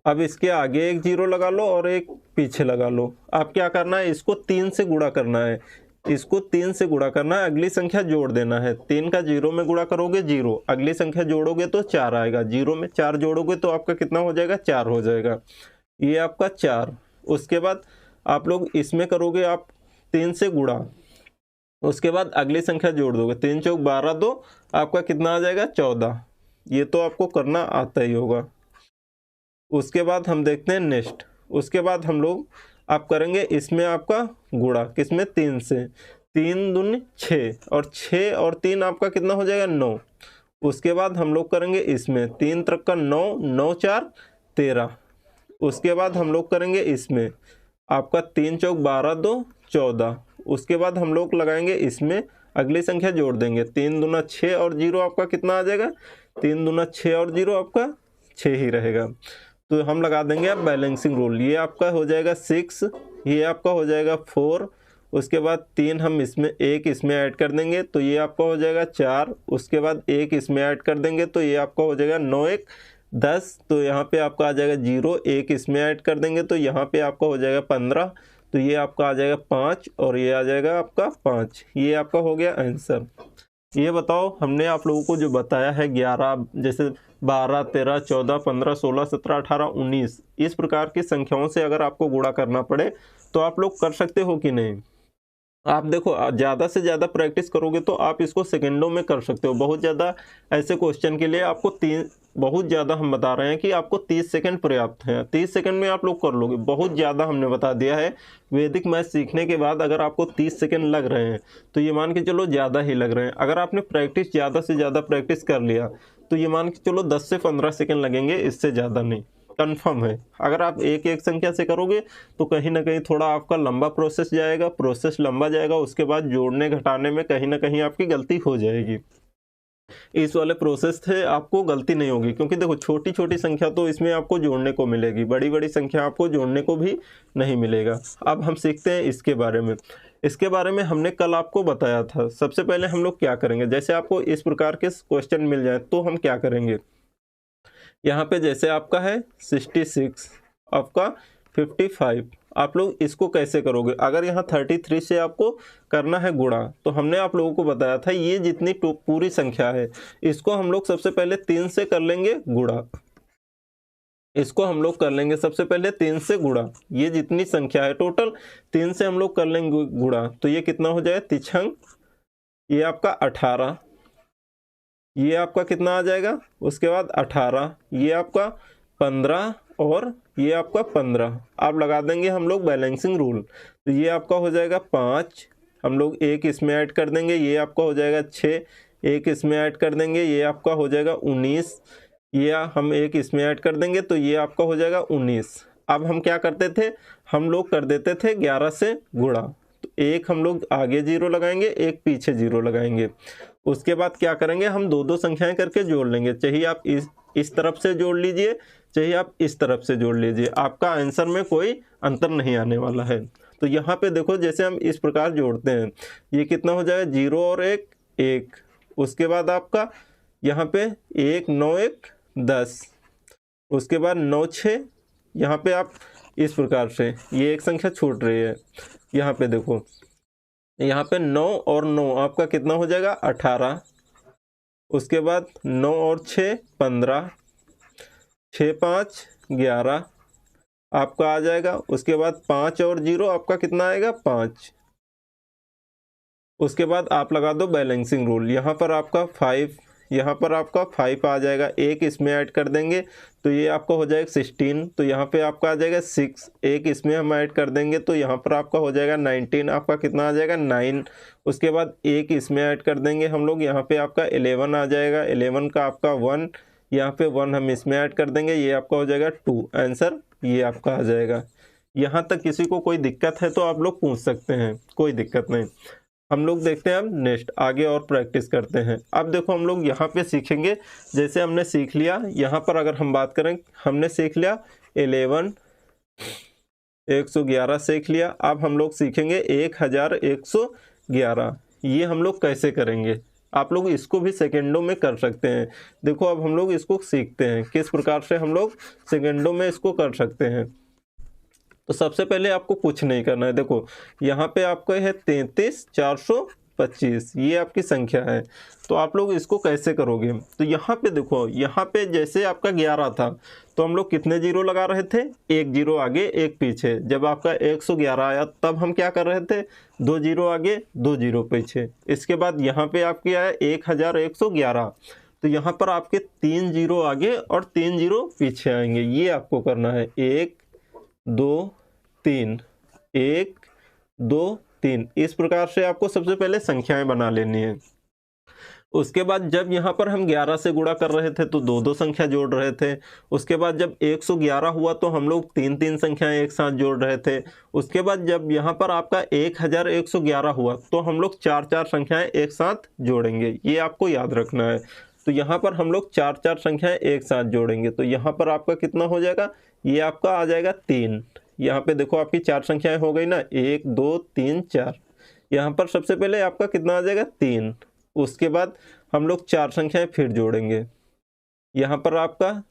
अब इसके आगे एक 0 लगा लो और एक पीछे लगा लो। अब क्या करना है, इसको 3 से गुणा करना है, इसको 3 से गुणा करना है, अगली संख्या जोड़ देना है। 3 का 0 में गुणा करोगे 0, अगली संख्या जोड़ोगे तो 4 आएगा। 0 में 4 जोड़ोगे तो आपका कितना हो जाएगा 4 हो जाएगा, ये आपका 4। उसके बाद आप लोग इसमें करोगे आप 3 से गुणा, उसके बाद अगली संख्या जोड़ दोगे। 3 चौक 12 2 आपका कितना आ जाएगा 14। ये तो आपको करना आता ही होगा। उसके बाद हम देखते हैं नेक्स्ट। उसके बाद हम लोग आप करेंगे इसमें आपका गुणा, किसमें 3 से। 3 दूनी 6 और 6 और 3 आपका कितना हो जाएगा 9। उसके बाद हम लोग करेंगे इसमें 3 त्रिक का 9, 9 4 13। उसके बाद हम लोग करेंगे इसमें आपका 3 चौक 12 2 14। उसके बाद हम लोग लगाएंगे इसमें अगली संख्या जोड़ देंगे। 3 दूना 6 और 0 आपका कितना आ जाएगा, 3 दूना 6 और 0 आपका 6 ही रहेगा। तो हम लगा देंगे अब बैलेंसिंग रूल। ये आपका हो जाएगा 6, ये आपका हो जाएगा 4। उसके बाद 3 हम इसमें एक इसमें ऐड कर देंगे तो ये आपका हो जाएगा 4। उसके बाद एक इसमें ऐड कर देंगे तो ये आपका हो जाएगा 9 1 10। तो यहाँ पे आपका आ जाएगा 0, एक इसमें ऐड कर देंगे तो यहाँ पे आपका हो जाएगा 15। तो ये आपका आ जाएगा 5 और ये आ जाएगा आपका 5। ये आपका हो गया आंसर। ये बताओ, हमने आप लोगों को जो बताया है 11, जैसे 12 13 14 15 16 17 18 19, इस प्रकार की संख्याओं से अगर आपको गुणा करना पड़े तो आप लोग कर सकते हो कि नहीं। आप देखो ज़्यादा से ज़्यादा प्रैक्टिस करोगे तो आप इसको सेकंडों में कर सकते हो। बहुत ज़्यादा ऐसे क्वेश्चन के लिए आपको बहुत ज़्यादा हम बता रहे हैं कि आपको 30 सेकंड पर्याप्त है। 30 सेकंड में आप लोग कर लोगे। बहुत ज़्यादा हमने बता दिया है। वैदिक मैथ सीखने के बाद अगर आपको 30 सेकंड लग रहे हैं तो ये मान के चलो ज़्यादा ही लग रहे हैं। अगर आपने प्रैक्टिस ज़्यादा से ज़्यादा प्रैक्टिस कर लिया तो ये मान के चलो 10 से 15 सेकंड लगेंगे, इससे ज़्यादा नहीं, कंफर्म है। अगर आप एक एक संख्या से करोगे तो कहीं ना कहीं थोड़ा आपका लंबा प्रोसेस जाएगा, प्रोसेस लंबा जाएगा। उसके बाद जोड़ने घटाने में कहीं ना कहीं आपकी गलती हो जाएगी। इस वाले प्रोसेस से आपको गलती नहीं होगी, क्योंकि देखो छोटी छोटी संख्या तो इसमें आपको जोड़ने को मिलेगी, बड़ी बड़ी संख्या आपको जोड़ने को भी नहीं मिलेगा। अब हम सीखते हैं इसके बारे में। इसके बारे में हमने कल आपको बताया था। सबसे पहले हम लोग क्या करेंगे, जैसे आपको इस प्रकार के क्वेश्चन मिल जाए तो हम क्या करेंगे। यहाँ पे जैसे आपका है 66, आपका 55, आप लोग इसको कैसे करोगे। अगर यहाँ 33 से आपको करना है गुणा तो हमने आप लोगों को बताया था ये जितनी पूरी संख्या है इसको हम लोग सबसे पहले 3 से कर लेंगे गुणा। इसको हम लोग कर लेंगे सबसे पहले 3 से गुणा। ये जितनी संख्या है टोटल 3 से हम लोग कर लेंगे गुणा। तो ये कितना हो जाएगा तिछंग, ये आपका 18, ये आपका कितना आ जाएगा, उसके बाद 18, ये आपका 15 और ये आपका 15। आप लगा देंगे हम लोग बैलेंसिंग रूल। तो ये आपका हो जाएगा 5, हम लोग एक इसमें ऐड कर देंगे, ये आपका हो जाएगा 6, एक इसमें ऐड कर देंगे, ये आपका हो जाएगा 19, ये हम एक इसमें ऐड कर देंगे तो ये आपका हो जाएगा 19। अब हम क्या करते थे, हम लोग कर देते थे 11 से गुणा। तो एक हम लोग आगे 0 लगाएंगे, एक पीछे 0 लगाएंगे। उसके बाद क्या करेंगे, हम दो दो संख्याएं करके जोड़ लेंगे, चाहे आप इस तरफ से जोड़ लीजिए, चाहे आप इस तरफ से जोड़ लीजिए, आपका आंसर में कोई अंतर नहीं आने वाला है। तो यहाँ पे देखो जैसे हम इस प्रकार जोड़ते हैं, ये कितना हो जाएगा, 0 और 1 1, उसके बाद आपका यहाँ पे 1 9 1 10, उसके बाद 9 6, यहाँ पे आप इस प्रकार से, ये एक संख्या छूट रही है, यहाँ पे देखो, यहाँ पे 9 और 9 आपका कितना हो जाएगा 18, उसके बाद 9 और 6 15, 6 5 11 आपका आ जाएगा, उसके बाद 5 और 0 आपका कितना आएगा 5, उसके बाद आप लगा दो बैलेंसिंग रूल, यहाँ पर आपका 5, यहाँ पर आपका 5 आ जाएगा, एक इसमें ऐड कर देंगे तो ये आपका हो जाएगा 16, तो यहाँ पे आपका आ जाएगा 6, एक इसमें हम ऐड कर देंगे तो यहाँ पर आपका हो जाएगा 19, आपका कितना आ जाएगा 9, उसके बाद एक इसमें ऐड कर देंगे हम लोग, यहाँ पे आपका 11 आ जाएगा, 11 का आपका 1, यहाँ पे 1 हम इसमें ऐड कर देंगे, ये आपका हो जाएगा 2, आंसर ये आपका आ जाएगा। यहाँ तक किसी को कोई दिक्कत है तो आप लोग पूछ सकते हैं, कोई दिक्कत नहीं। हम लोग देखते हैं अब नेक्स्ट, आगे और प्रैक्टिस करते हैं। अब देखो हम लोग यहाँ पे सीखेंगे, जैसे हमने सीख लिया, यहाँ पर अगर हम बात करें, हमने सीख लिया 11 111 सीख लिया, अब हम लोग सीखेंगे 1111, ये हम लोग कैसे करेंगे, आप लोग इसको भी सेकेंडों में कर सकते हैं। देखो अब हम लोग इसको सीखते हैं किस प्रकार से हम लोग सेकेंडों में इसको कर सकते हैं। तो सबसे पहले आपको कुछ नहीं करना है, देखो यहाँ पे आपको है 33 425, ये आपकी संख्या है, तो आप लोग इसको कैसे करोगे, तो यहाँ पे देखो, यहाँ पे जैसे आपका 11 था तो हम लोग कितने जीरो लगा रहे थे, एक जीरो आगे एक पीछे, जब आपका 111 आया तब हम क्या कर रहे थे, 2 जीरो आगे 2 जीरो पीछे, इसके बाद यहाँ पे आपकी आया 1111, तो यहाँ पर आपके 3 जीरो आगे और 3 जीरो पीछे आएंगे, ये आपको करना है, 1 2 3 1 2 3, इस प्रकार से आपको सबसे पहले संख्याएं बना लेनी है। उसके बाद जब यहाँ पर हम 11 से गुणा कर रहे थे तो दो दो संख्या जोड़ रहे थे, उसके बाद जब 111 हुआ तो हम लोग तीन तीन संख्याएं एक साथ जोड़ रहे थे, उसके बाद जब यहाँ पर आपका 1111 हुआ तो हम लोग चार चार संख्याएं एक साथ जोड़ेंगे, ये आपको याद रखना है। तो यहाँ पर हम लोग चार चार संख्याएं एक साथ जोड़ेंगे, तो यहाँ पर आपका कितना हो जाएगा, ये आपका आ जाएगा 3, यहाँ पे देखो आपकी चार संख्याएं हो गई ना, 1 2 3 4, यहाँ पर सबसे पहले आपका कितना आ जाएगा 3, उसके बाद हम लोग चार संख्याएं फिर जोड़ेंगे, यहाँ पर आपका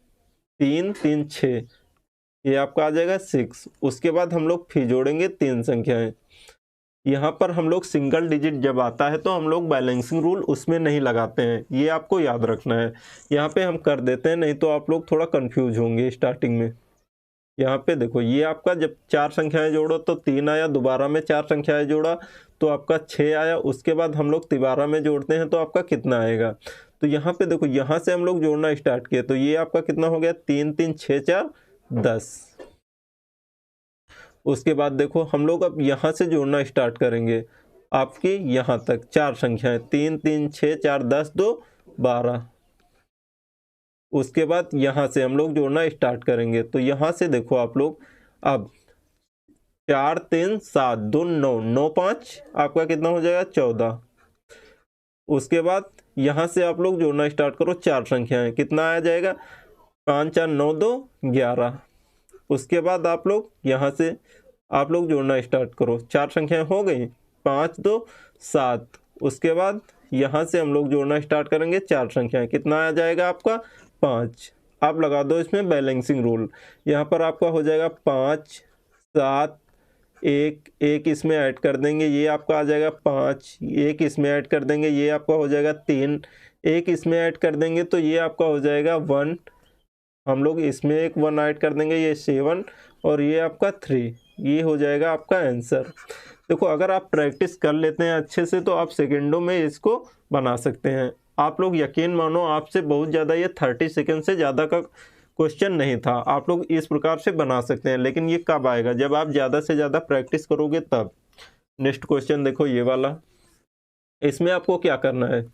3 3 6, ये आपका आ जाएगा 6, उसके बाद हम लोग फिर जोड़ेंगे तीन संख्याएं, यहाँ पर हम लोग सिंगल डिजिट जब आता है तो हम लोग बैलेंसिंग रूल उसमें नहीं लगाते हैं, ये आपको याद रखना है। यहाँ पे हम कर देते हैं, नहीं तो आप लोग थोड़ा कंफ्यूज होंगे स्टार्टिंग में। यहाँ पे देखो, ये आपका जब चार संख्याएं जोड़ो तो 3 आया, दोबारा में चार संख्याएं जोड़ा तो आपका 6 आया, उसके बाद हम लोग तिबारा में जोड़ते हैं तो आपका कितना आएगा, तो यहाँ पे देखो, यहाँ से हम लोग जोड़ना स्टार्ट किए तो ये आपका कितना हो गया, 3 3 6 4 10। उसके बाद देखो हम लोग अब यहाँ से जोड़ना स्टार्ट करेंगे, आपकी यहाँ तक चार संख्याएं, 3 3 6 4 10 2 12। उसके बाद यहाँ से हम लोग जोड़ना स्टार्ट करेंगे, तो यहाँ से देखो आप लोग, अब 4 3 7 2 9 9 5 आपका कितना हो जाएगा 14। उसके बाद यहाँ से आप लोग जोड़ना स्टार्ट करो, चार संख्याएं, कितना आ जाएगा, 5 4 9 2 11। उसके बाद आप लोग यहाँ से आप लोग जोड़ना स्टार्ट करो, चार संख्याएं हो गई, 5 2 7। उसके बाद यहाँ से हम लोग जोड़ना स्टार्ट करेंगे चार संख्याएं, कितना आ जाएगा आपका 5। आप लगा दो इसमें बैलेंसिंग रूल, यहाँ पर आपका हो जाएगा 5 7 1 1 इसमें ऐड कर देंगे, ये आपका आ जाएगा 5, एक इसमें ऐड कर देंगे, ये आपका हो जाएगा 3, एक इसमें ऐड कर देंगे तो ये आपका हो जाएगा 1, हम लोग इसमें एक 1 ऐड कर देंगे, ये 7, और ये आपका 3, ये हो जाएगा आपका आंसर। देखो अगर आप प्रैक्टिस कर लेते हैं अच्छे से तो आप सेकेंडों में इसको बना सकते हैं। आप लोग यकीन मानो, आपसे बहुत ज़्यादा ये 30 सेकंड से ज़्यादा का क्वेश्चन नहीं था, आप लोग इस प्रकार से बना सकते हैं, लेकिन ये कब आएगा, जब आप ज़्यादा से ज़्यादा प्रैक्टिस करोगे तब। नेक्स्ट क्वेश्चन देखो ये वाला, इसमें आपको क्या करना है,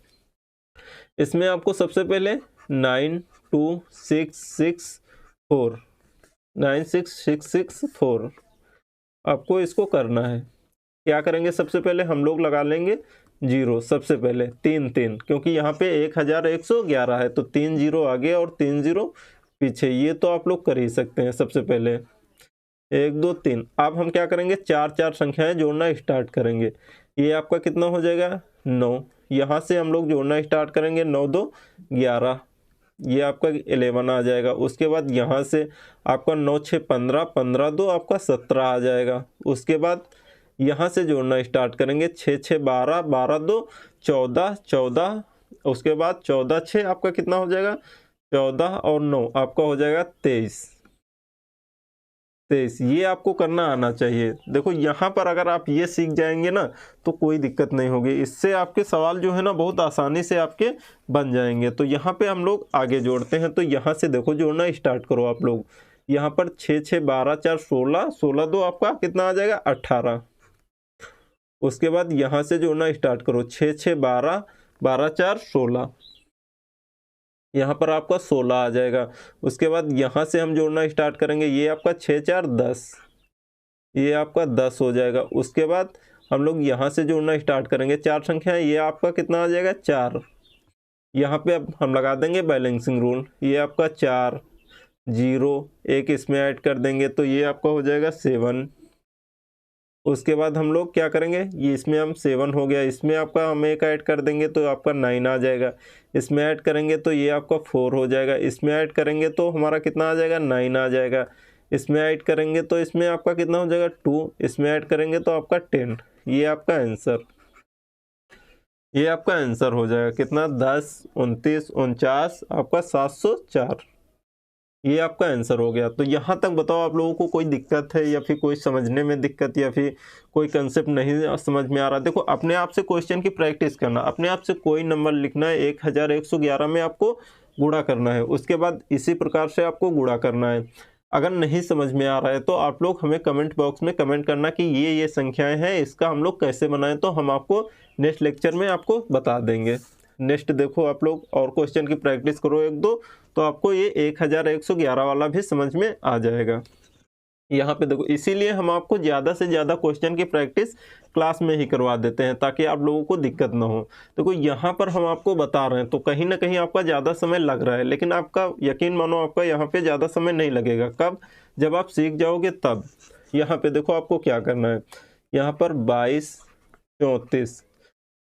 इसमें आपको सबसे पहले 9 2 6 6 4 9 6 6 6 4 आपको इसको करना है। क्या करेंगे, सबसे पहले हम लोग लगा लेंगे जीरो सबसे पहले 3 3, क्योंकि यहाँ पे 1111 है तो 3 जीरो आगे और 3 जीरो पीछे, ये तो आप लोग कर ही सकते हैं। सबसे पहले 1 2 3। अब हम क्या करेंगे, चार चार संख्याएं जोड़ना स्टार्ट करेंगे। ये आपका कितना हो जाएगा 9, यहाँ से हम लोग जोड़ना स्टार्ट करेंगे, 9 2 11, ये आपका 11 आ जाएगा। उसके बाद यहाँ से आपका 9 6 15, 15 2 आपका 17 आ जाएगा। उसके बाद यहाँ से जोड़ना स्टार्ट करेंगे, 6 6 12, 12 2 14, 14, उसके बाद 14 6 आपका कितना हो जाएगा 14 और 9 आपका हो जाएगा 23। ये आपको करना आना चाहिए। देखो यहाँ पर अगर आप ये सीख जाएंगे ना तो कोई दिक्कत नहीं होगी, इससे आपके सवाल जो है ना बहुत आसानी से आपके बन जाएंगे। तो यहाँ पे हम लोग आगे जोड़ते हैं, तो यहाँ से देखो जोड़ना स्टार्ट करो आप लोग। यहाँ पर 6 6 12 4 16, 16 2 आपका कितना आ जाएगा 18। उसके बाद यहाँ से जोड़ना स्टार्ट करो, 6 6 12, 12 4 16, यहाँ पर आपका 16 आ जाएगा। उसके बाद यहाँ से हम जोड़ना स्टार्ट करेंगे, ये आपका 6 4 10, ये आपका 10 हो जाएगा। उसके बाद हम लोग यहाँ से जोड़ना स्टार्ट करेंगे, चार संख्याएं, ये आपका कितना आ जाएगा 4। यहाँ पे अब हम लगा देंगे बैलेंसिंग रूल, ये आपका 4 0 एक इसमें ऐड कर देंगे तो ये आपका हो जाएगा 7। उसके बाद हम लोग क्या करेंगे, ये इसमें हम 7 हो गया, इसमें आपका हम एक ऐड कर देंगे तो आपका 9 आ जाएगा। इसमें ऐड करेंगे तो ये आपका 4 हो जाएगा। इसमें ऐड करेंगे तो हमारा कितना आ जाएगा 9 आ जाएगा। इसमें ऐड करेंगे तो इसमें आपका कितना हो जाएगा 2। इसमें ऐड करेंगे तो आपका 10। ये आपका आंसर, ये आपका आंसर हो जाएगा कितना 10 29 49 आपका 704। ये आपका आंसर हो गया। तो यहाँ तक बताओ आप लोगों को कोई दिक्कत है या फिर कोई समझने में दिक्कत या फिर कोई कंसेप्ट नहीं समझ में आ रहा। देखो अपने आप से क्वेश्चन की प्रैक्टिस करना, अपने आप से कोई नंबर लिखना है, 1111 में आपको गुणा करना है, उसके बाद इसी प्रकार से आपको गुणा करना है। अगर नहीं समझ में आ रहा है तो आप लोग हमें कमेंट बॉक्स में कमेंट करना कि ये संख्याएँ हैं, इसका हम लोग कैसे बनाएं, तो हम आपको नेक्स्ट लेक्चर में आपको बता देंगे। नेक्स्ट देखो आप लोग और क्वेश्चन की प्रैक्टिस करो 1 2, तो आपको ये 1111 वाला भी समझ में आ जाएगा। यहाँ पे देखो इसीलिए हम आपको ज़्यादा से ज़्यादा क्वेश्चन की प्रैक्टिस क्लास में ही करवा देते हैं ताकि आप लोगों को दिक्कत ना हो। देखो यहाँ पर हम आपको बता रहे हैं तो कहीं ना कहीं आपका ज़्यादा समय लग रहा है, लेकिन आपका यकीन मानो आपका यहाँ पे ज़्यादा समय नहीं लगेगा। कब, जब आप सीख जाओगे तब। यहाँ पे देखो आपको क्या करना है, यहाँ पर 22 34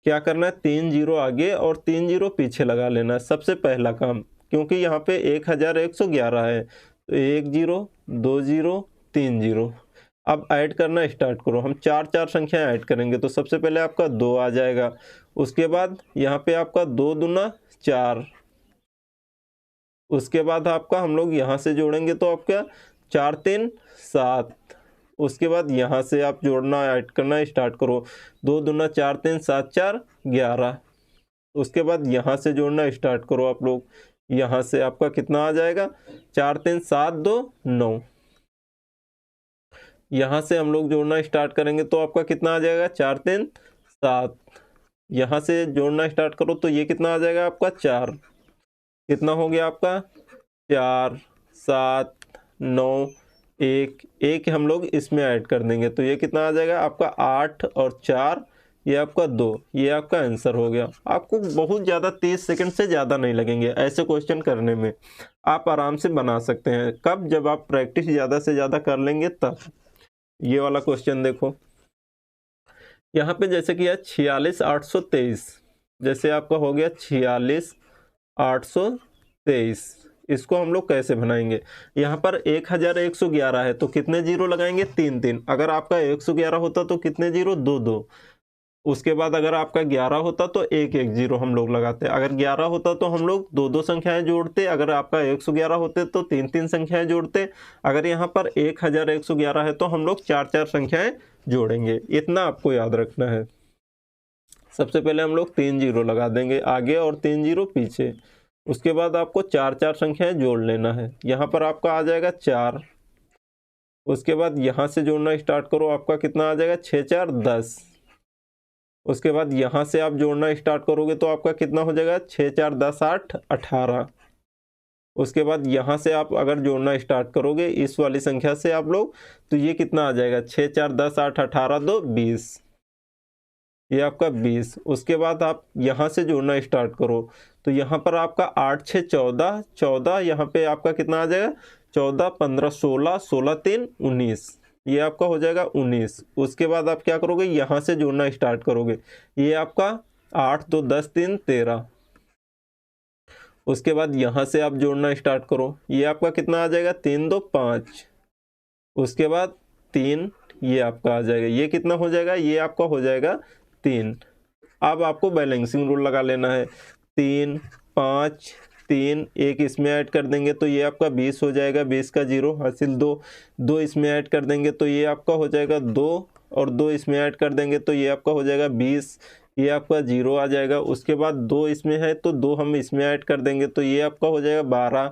क्या करना है, 3 जीरो आगे और 3 जीरो पीछे लगा लेना है सबसे पहला काम, क्योंकि यहाँ पे 1111 है तो 1 जीरो 2 जीरो 3 जीरो। अब ऐड करना स्टार्ट करो, हम चार चार संख्याएं ऐड करेंगे तो सबसे पहले आपका 2 आ जाएगा। उसके बाद यहाँ पे आपका 2 दूना 4। उसके बाद आपका हम लोग यहाँ से जोड़ेंगे तो आपका 4 3 7। उसके बाद यहाँ से आप जोड़ना ऐड करना स्टार्ट करो, 2 दूना 4 3 7 4 11। उसके बाद यहाँ से जोड़ना स्टार्ट करो आप लोग, यहाँ से आपका कितना आ जाएगा 4 3 7 2 9। यहाँ से हम लोग जोड़ना स्टार्ट करेंगे तो आपका कितना आ जाएगा 4 3 7। यहाँ से जोड़ना स्टार्ट करो तो ये कितना आ जाएगा आपका 4। कितना हो गया आपका 4 7 9 1 हम लोग इसमें ऐड कर देंगे तो ये कितना आ जाएगा आपका 8 और 4, ये आपका 2। ये आपका आंसर हो गया। आपको बहुत ज़्यादा 30 सेकंड से ज़्यादा नहीं लगेंगे ऐसे क्वेश्चन करने में, आप आराम से बना सकते हैं। कब, जब आप प्रैक्टिस ज़्यादा से ज़्यादा कर लेंगे तब। ये वाला क्वेश्चन देखो यहाँ पे जैसे कि है 46 823, जैसे आपका हो गया 46 823, इसको हम लोग कैसे बनाएंगे। यहाँ पर 1111 है तो कितने जीरो लगाएंगे 3 3। अगर आपका 111 होता तो कितने जीरो 2 2। उसके बाद अगर आपका 11 होता तो 1 1 जीरो हम लोग लगाते। अगर 11 होता तो हम लोग 2 2 संख्याएं जोड़ते। अगर आपका 111 होते तो 3 3 संख्याएं जोड़ते। अगर यहाँ पर 1111 है तो हम लोग 4 4 संख्याएं जोड़ेंगे। इतना आपको याद रखना है। सबसे पहले हम लोग 3 जीरो लगा देंगे आगे और 3 जीरो पीछे। उसके बाद आपको 4 4 संख्याएं जोड़ लेना है। यहाँ पर आपका आ जाएगा 4। उसके बाद यहाँ से जोड़ना स्टार्ट करो, आपका कितना आ जाएगा 6 4 10। उसके बाद यहाँ से आप जोड़ना स्टार्ट करोगे तो आपका कितना हो जाएगा 6 4 10 8 18। उसके बाद यहाँ से आप अगर जोड़ना स्टार्ट करोगे इस वाली संख्या से आप लोग, तो ये कितना आ जाएगा 6 4 10 8 18 2 20। ये आपका 20। उसके बाद आप यहाँ से जोड़ना स्टार्ट करो, तो यहाँ पर आपका 8 6 14, 14 यहाँ पे आपका कितना आ जाएगा 14 15 16, 16 3 19, ये आपका हो जाएगा 19। उसके बाद आप क्या करोगे, यहाँ से जोड़ना स्टार्ट करोगे, ये आपका 8 2 10 3 13। उसके बाद यहाँ से आप जोड़ना स्टार्ट करो, ये आपका कितना आ जाएगा 3 2 5। उसके बाद 3, ये आपका आ जाएगा, ये कितना हो जाएगा, ये आपका हो जाएगा 3। अब आपको बैलेंसिंग रूल लगा लेना है, 3 5 3, एक इसमें ऐड कर देंगे तो ये आपका 20 हो जाएगा, 20 का 0 हासिल 2, 2 इसमें ऐड कर देंगे तो ये आपका हो जाएगा 2, और 2 इसमें ऐड कर देंगे तो ये आपका हो जाएगा 20, ये आपका 0 आ जाएगा। उसके बाद 2 इसमें है तो 2 हम इसमें ऐड कर देंगे तो ये आपका हो जाएगा 12,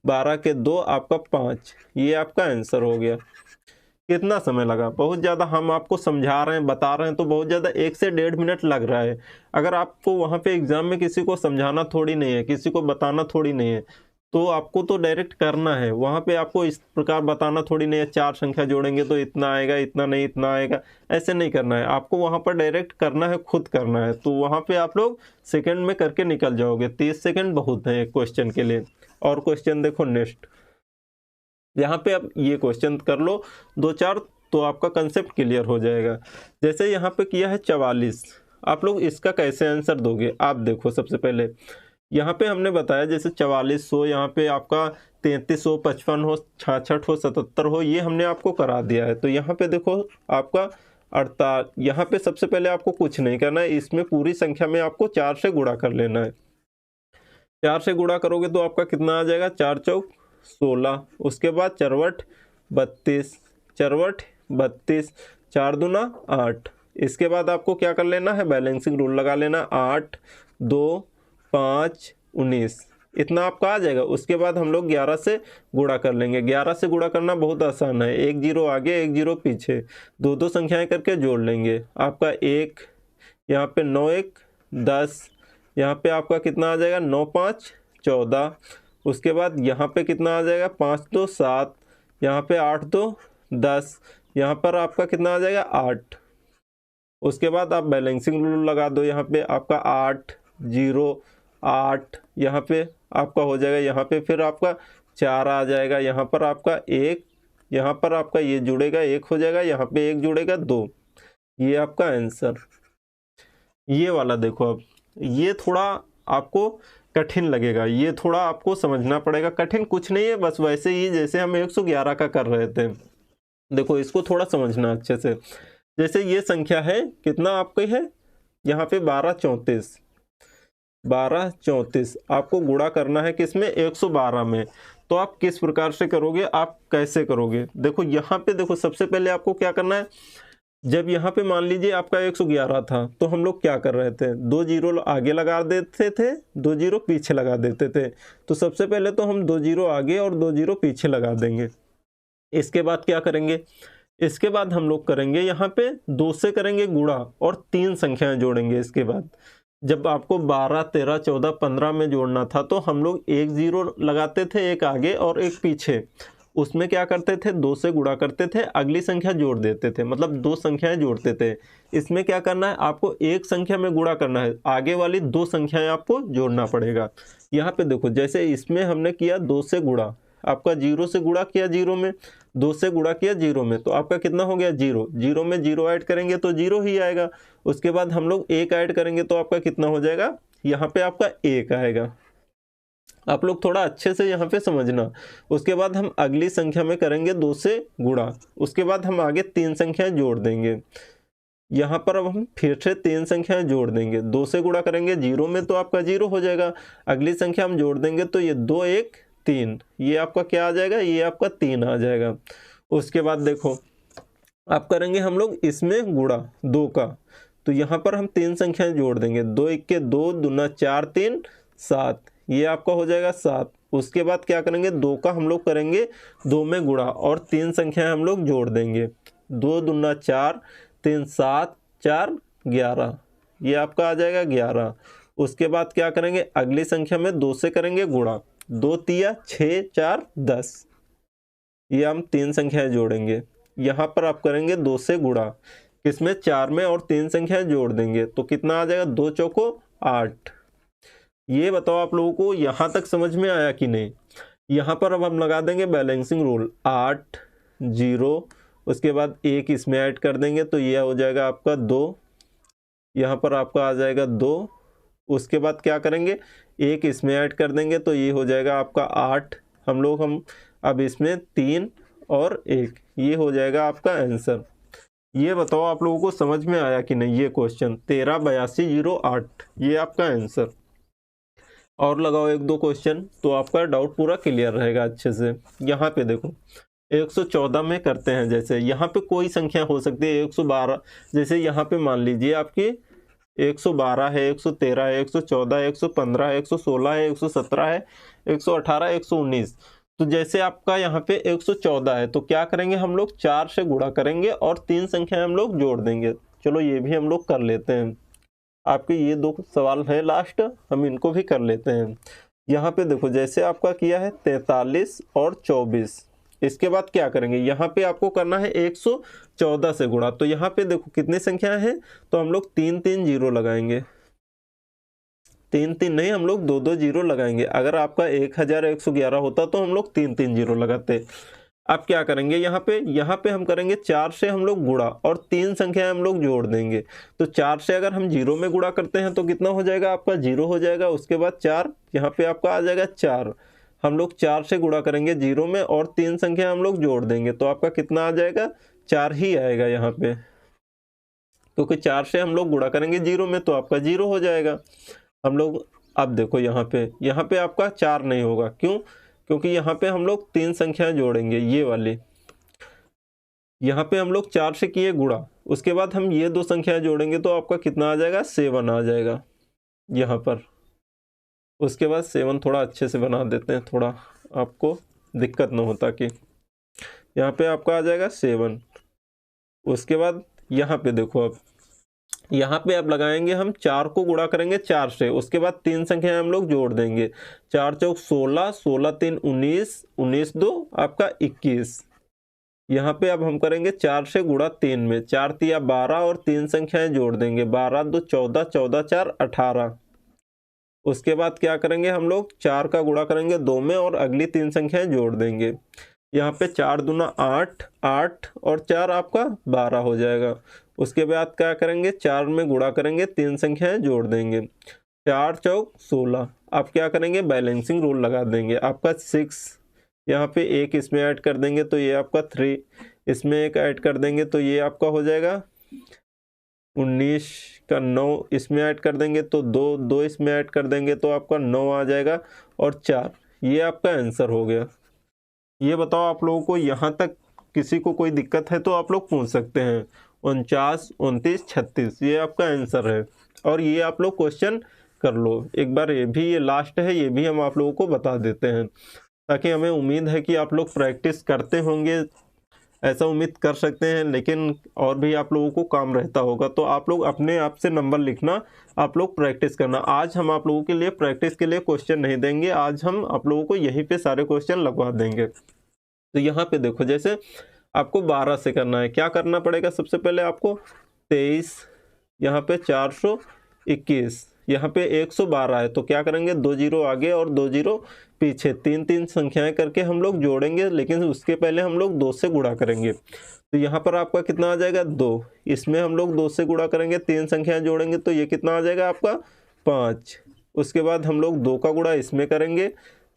12 के 2 आपका 5, ये आपका आंसर हो गया। कितना समय लगा, बहुत ज़्यादा, हम आपको समझा रहे हैं बता रहे हैं तो बहुत ज़्यादा 1 से 1.5 मिनट लग रहा है। अगर आपको वहाँ पे एग्ज़ाम में किसी को समझाना थोड़ी नहीं है, किसी को बताना थोड़ी नहीं है, तो आपको तो डायरेक्ट करना है। वहाँ पे आपको इस प्रकार बताना थोड़ी नहीं है, 4 संख्या जोड़ेंगे तो इतना आएगा, इतना नहीं इतना आएगा, ऐसे नहीं करना है। आपको वहाँ पर डायरेक्ट करना है, खुद करना है। तो वहाँ पे आप लोग सेकंड में करके निकल जाओगे। 30 सेकंड बहुत है एक क्वेश्चन के लिए। और क्वेश्चन देखो नेक्स्ट, यहाँ पे आप ये क्वेश्चन कर लो 2-4 तो आपका कंसेप्ट क्लियर हो जाएगा। जैसे यहाँ पे किया है 44, आप लोग इसका कैसे आंसर दोगे, आप देखो। सबसे पहले यहाँ पे हमने बताया जैसे 44 हो, यहाँ पे आपका 33 हो, 55 हो, 66 हो, 77 हो, ये हमने आपको करा दिया है। तो यहाँ पे देखो आपका 48, यहाँ पे सबसे पहले आपको कुछ नहीं करना है, इसमें पूरी संख्या में आपको 4 से गुणा कर लेना है। 4 से गुणा करोगे तो आपका कितना आ जाएगा, 4 चौक 16। उसके बाद चरवट 32, चरवट 32, 4 दूना 8। इसके बाद आपको क्या कर लेना है, बैलेंसिंग रूल लगा लेना, 8 2 5 19, इतना आपका आ जाएगा। उसके बाद हम लोग 11 से गुणा कर लेंगे। 11 से गुणा करना बहुत आसान है, 1 0 आगे 1 0 पीछे, 2 2 संख्याएं करके जोड़ लेंगे। आपका 1, यहाँ पे 9 1 10, यहाँ पे आपका कितना आ जाएगा 9 5 14। उसके बाद यहाँ पे कितना आ जाएगा 5 2 7, यहाँ पे 8 2 10, यहाँ पर आपका कितना आ जाएगा 8। उसके बाद आप बैलेंसिंग रूल लगा दो, यहाँ पे आपका 8 0 8, यहाँ पे आपका हो जाएगा, यहाँ पे फिर आपका 4 आ जाएगा, यहाँ पर आपका 1, यहाँ पर आपका ये जुड़ेगा 1 हो जाएगा, यहाँ पे 1 जुड़ेगा 2, ये आपका आंसर। ये वाला देखो, अब ये थोड़ा आपको कठिन लगेगा, ये थोड़ा आपको समझना पड़ेगा। कठिन कुछ नहीं है, बस वैसे ही जैसे हम 111 का कर रहे थे। देखो इसको थोड़ा समझना अच्छे से। जैसे ये संख्या है कितना आपकी है, यहाँ पे 12 34, 12 34 आपको गुणा करना है किसमें, 112 में। तो आप किस प्रकार से करोगे, आप कैसे करोगे, देखो यहाँ पे देखो सबसे पहले आपको क्या करना है। जब यहाँ पे मान लीजिए आपका 111 था तो हम लोग क्या कर रहे थे, 2 जीरो आगे लगा देते थे, 2 जीरो पीछे लगा देते थे। तो सबसे पहले तो हम 2 जीरो आगे और 2 जीरो पीछे लगा देंगे। इसके बाद क्या करेंगे, इसके बाद हम लोग करेंगे यहाँ पे 2 से करेंगे गुणा और 3 संख्याएं जोड़ेंगे। इसके बाद जब आपको 12 13 14 15 में जोड़ना था तो हम लोग 1 जीरो लगाते थे, एक आगे और एक पीछे। उसमें क्या करते थे, 2 से गुणा करते थे, अगली संख्या जोड़ देते थे, मतलब 2 संख्याएं जोड़ते थे। इसमें क्या करना है, आपको एक संख्या में गुणा करना है, आगे वाली 2 संख्याएं आपको जोड़ना पड़ेगा। यहाँ पे देखो जैसे इसमें हमने किया 2 से गुणा, आपका 0 से गुणा किया 0 में, 2 से गुणा किया 0 में, तो आपका कितना हो गया 0, 0 में 0 ऐड करेंगे तो 0 ही आएगा। उसके बाद हम लोग 1 ऐड करेंगे तो आपका कितना हो जाएगा, यहाँ पे आपका 1 आएगा। आप लोग थोड़ा अच्छे से यहाँ पे समझना। उसके बाद हम अगली संख्या में करेंगे 2 से गुणा, उसके बाद हम आगे 3 संख्याएं जोड़ देंगे। यहाँ पर अब हम फिर से 3 संख्याएं जोड़ देंगे, 2 से गुणा करेंगे 0 में तो आपका 0 हो जाएगा, अगली संख्या हम जोड़ देंगे तो ये 2 1 3, ये आपका क्या आ जाएगा, ये आपका 3 आ जाएगा। उसके बाद देखो आप करेंगे हम लोग इसमें गुणा 2 का, तो यहाँ पर हम 3 संख्याएं जोड़ देंगे, 2 1 के 2 दूना 4 3 7, ये आपका हो जाएगा 7। उसके बाद क्या करेंगे, 2 का हम लोग करेंगे 2 में गुणा और 3 संख्याएं हम लोग जोड़ देंगे, 2 दूना 4 3 7 4 11, ये आपका आ जाएगा 11। उसके बाद क्या करेंगे, अगली संख्या में 2 से करेंगे गुणा, 2 तिया 6 4 10, ये हम 3 संख्याएं जोड़ेंगे। यहाँ पर आप करेंगे 2 से गुणा, किसमें 4 में और 3 संख्याएं जोड़ देंगे तो कितना आ जाएगा 2 चौको 8। ये बताओ आप लोगों को यहाँ तक समझ में आया कि नहीं। यहाँ पर अब हम लगा देंगे बैलेंसिंग रूल 8 0, उसके बाद 1 इसमें ऐड कर देंगे तो ये हो जाएगा आपका 2, यहाँ पर आपका आ जाएगा 2। उसके बाद क्या करेंगे 1 इसमें ऐड कर देंगे तो ये हो जाएगा आपका 8। हम अब इसमें 3 और 1, ये हो जाएगा आपका आंसर। ये बताओ आप लोगों को समझ में आया कि नहीं ये क्वेश्चन 138208 ये आपका आंसर। और लगाओ 1-2 क्वेश्चन तो आपका डाउट पूरा क्लियर रहेगा अच्छे से। यहाँ पे देखो 114 में करते हैं। जैसे यहाँ पे कोई संख्या हो सकती है 112, जैसे यहाँ पे मान लीजिए आपकी 112 है, 113 है, 114 है, 115 है, 116 है, 117 है, 118, 119। तो जैसे आपका यहाँ पे 114 है तो क्या करेंगे हम लोग 4 से गुणा करेंगे और 3 संख्या हम लोग जोड़ देंगे। चलो ये भी हम लोग कर लेते हैं। आपके ये 2 सवाल है लास्ट, हम इनको भी कर लेते हैं। यहाँ पे देखो जैसे आपका किया है 43 और 24, इसके बाद क्या करेंगे यहाँ पे आपको करना है 114 से गुणा। तो यहाँ पे देखो कितनी संख्या है तो हम लोग 3-3 जीरो लगाएंगे, 3-3 नहीं हम लोग 2-2 जीरो लगाएंगे। अगर आपका 1111 होता तो हम लोग 3-3 जीरो लगाते। अब क्या करेंगे यहाँ पे हम करेंगे 4 से हम लोग गुणा और 3 संख्याएं हम लोग जोड़ देंगे। तो 4 से अगर हम जीरो में गुणा करते हैं तो कितना हो जाएगा आपका 0 हो जाएगा। उसके बाद 4 यहाँ पे आपका आ जाएगा 4, हम लोग 4 से गुणा करेंगे 0 में और 3 संख्या हम लोग जोड़ देंगे तो आपका कितना आ जाएगा 4 ही आएगा यहाँ पे, क्योंकि 4 से हम लोग गुणा करेंगे 0 में तो आपका 0 हो जाएगा। हम लोग अब देखो यहाँ पे आपका 4 नहीं होगा, क्यों? क्योंकि यहाँ पे हम लोग 3 संख्याएं जोड़ेंगे, ये वाली यहाँ पे हम लोग 4 से किए गुणा, उसके बाद हम ये 2 संख्याएं जोड़ेंगे तो आपका कितना आ जाएगा 7 आ जाएगा यहाँ पर। उसके बाद 7 थोड़ा अच्छे से बना देते हैं, थोड़ा आपको दिक्कत ना हो, ताकि यहाँ पे आपका आ जाएगा 7। उसके बाद यहाँ पे देखो अब यहाँ पे अब लगाएंगे हम 4 को गुणा करेंगे 4 से, उसके बाद 3 संख्याएं हम लोग जोड़ देंगे। 4 चौक 16, 16 3 19, 19 2 आपका 21। यहाँ पे अब हम करेंगे 4 से गुणा 3 में, 4 तिया 12 और 3 संख्याएं जोड़ देंगे, 12 2 14, 14 4 18। उसके बाद क्या करेंगे हम लोग 4 का गुणा करेंगे 2 में और अगली 3 संख्याएं जोड़ देंगे। यहाँ पे 4 दूना 8, 8 और 4 आपका 12 हो जाएगा। उसके बाद क्या करेंगे 4 में गुणा करेंगे 3 संख्याएं जोड़ देंगे, 4 चौक 16। आप क्या करेंगे बैलेंसिंग रूल लगा देंगे, आपका 6 यहाँ पे 1 इसमें ऐड कर देंगे तो ये आपका 3, इसमें 1 ऐड कर देंगे तो ये आपका हो जाएगा 19 का 9 इसमें ऐड कर देंगे तो 2 इसमें ऐड कर देंगे तो आपका 9 आ जाएगा और 4, ये आपका आंसर हो गया। ये बताओ आप लोगों को यहाँ तक किसी को कोई दिक्कत है तो आप लोग पूछ सकते हैं। 49 29 36 ये आपका आंसर है। और ये आप लोग क्वेश्चन कर लो एक बार, ये लास्ट है, ये भी हम आप लोगों को बता देते हैं ताकि हमें उम्मीद है कि आप लोग प्रैक्टिस करते होंगे, ऐसा उम्मीद कर सकते हैं। लेकिन और भी आप लोगों को काम रहता होगा तो आप लोग अपने आप से नंबर लिखना, आप लोग प्रैक्टिस करना। आज हम आप लोगों के लिए प्रैक्टिस के लिए क्वेश्चन नहीं देंगे, आज हम आप लोगों को यहीं पे सारे क्वेश्चन लगवा देंगे। तो यहाँ पे देखो जैसे आपको 12 से करना है, क्या करना पड़ेगा सबसे पहले आपको 23, यहाँ पे 421, यहाँ पे 112 है तो क्या करेंगे 2 जीरो आगे और 2 जीरो पीछे, 3-3 संख्याएं करके हम लोग जोड़ेंगे, लेकिन उसके पहले हम लोग 2 से गुणा करेंगे। तो यहाँ पर आपका कितना आ जाएगा 2, इसमें हम लोग 2 से गुणा करेंगे, 3 संख्याएं जोड़ेंगे तो ये कितना आ जाएगा आपका 5। उसके बाद हम लोग 2 का गुणा इसमें करेंगे,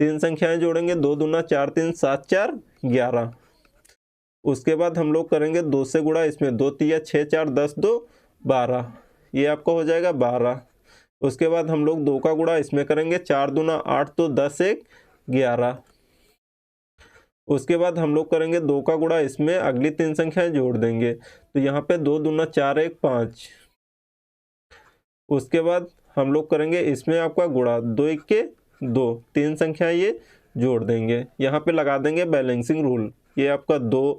3 संख्याएं जोड़ेंगे, 2 दूना 4 3 7 4 11। उसके बाद हम लोग करेंगे 2 से गुणा इसमें, 2 तिया 6 4 10 2 12, ये आपका हो जाएगा 12। उसके बाद हम लोग 2 का गुणा इसमें करेंगे, 4 दूना 8 तो 10 1 11। उसके बाद हम लोग करेंगे 2 का गुणा इसमें, अगली 3 संख्याएं जोड़ देंगे तो यहाँ पे 2 दूना 4 1 5। उसके बाद हम लोग करेंगे इसमें आपका गुणा, 2 1 के 2, 3 संख्याएं ये जोड़ देंगे, यहाँ पे लगा देंगे बैलेंसिंग रूल। ये आपका 2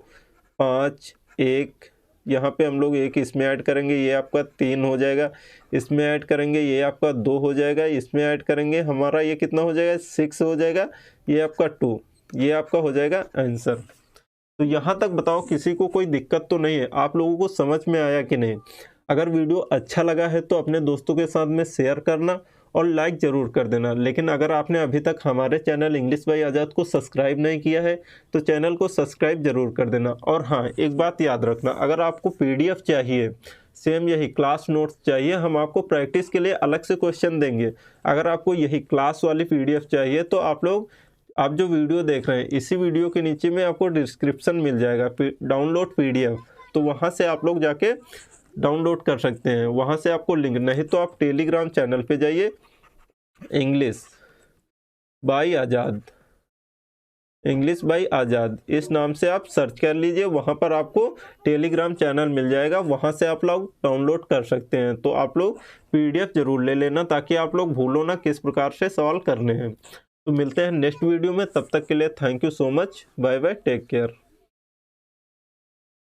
5 1, यहाँ पे हम लोग 1 इसमें ऐड करेंगे, ये आपका 3 हो जाएगा, इसमें ऐड करेंगे ये आपका 2 हो जाएगा, इसमें ऐड करेंगे हमारा ये कितना हो जाएगा 6 हो जाएगा, ये आपका 2, ये आपका हो जाएगा आंसर। तो यहाँ तक बताओ किसी को कोई दिक्कत तो नहीं है, आप लोगों को समझ में आया कि नहीं। अगर वीडियो अच्छा लगा है तो अपने दोस्तों के साथ में शेयर करना और लाइक ज़रूर कर देना। लेकिन अगर आपने अभी तक हमारे चैनल इंग्लिश बाय आज़ाद को सब्सक्राइब नहीं किया है तो चैनल को सब्सक्राइब ज़रूर कर देना। और हाँ, एक बात याद रखना, अगर आपको PDF चाहिए, सेम यही क्लास नोट्स चाहिए, हम आपको प्रैक्टिस के लिए अलग से क्वेश्चन देंगे। अगर आपको यही क्लास वाली PDF चाहिए तो आप जो वीडियो देख रहे हैं इसी वीडियो के नीचे में आपको डिस्क्रिप्शन मिल जाएगा डाउनलोड PDF, तो वहाँ से आप लोग जाके डाउनलोड कर सकते हैं। वहाँ से आपको लिंक, नहीं तो आप टेलीग्राम चैनल पे जाइए, English by Azad, English by Azad इस नाम से आप सर्च कर लीजिए। वहाँ पर आपको टेलीग्राम चैनल मिल जाएगा, वहाँ से आप लोग डाउनलोड कर सकते हैं। तो आप लोग PDF ज़रूर ले लेना ताकि आप लोग भूलो ना किस प्रकार से सवाल करने हैं। तो मिलते हैं नेक्स्ट वीडियो में, तब तक के लिए thank you so much, bye bye, take care.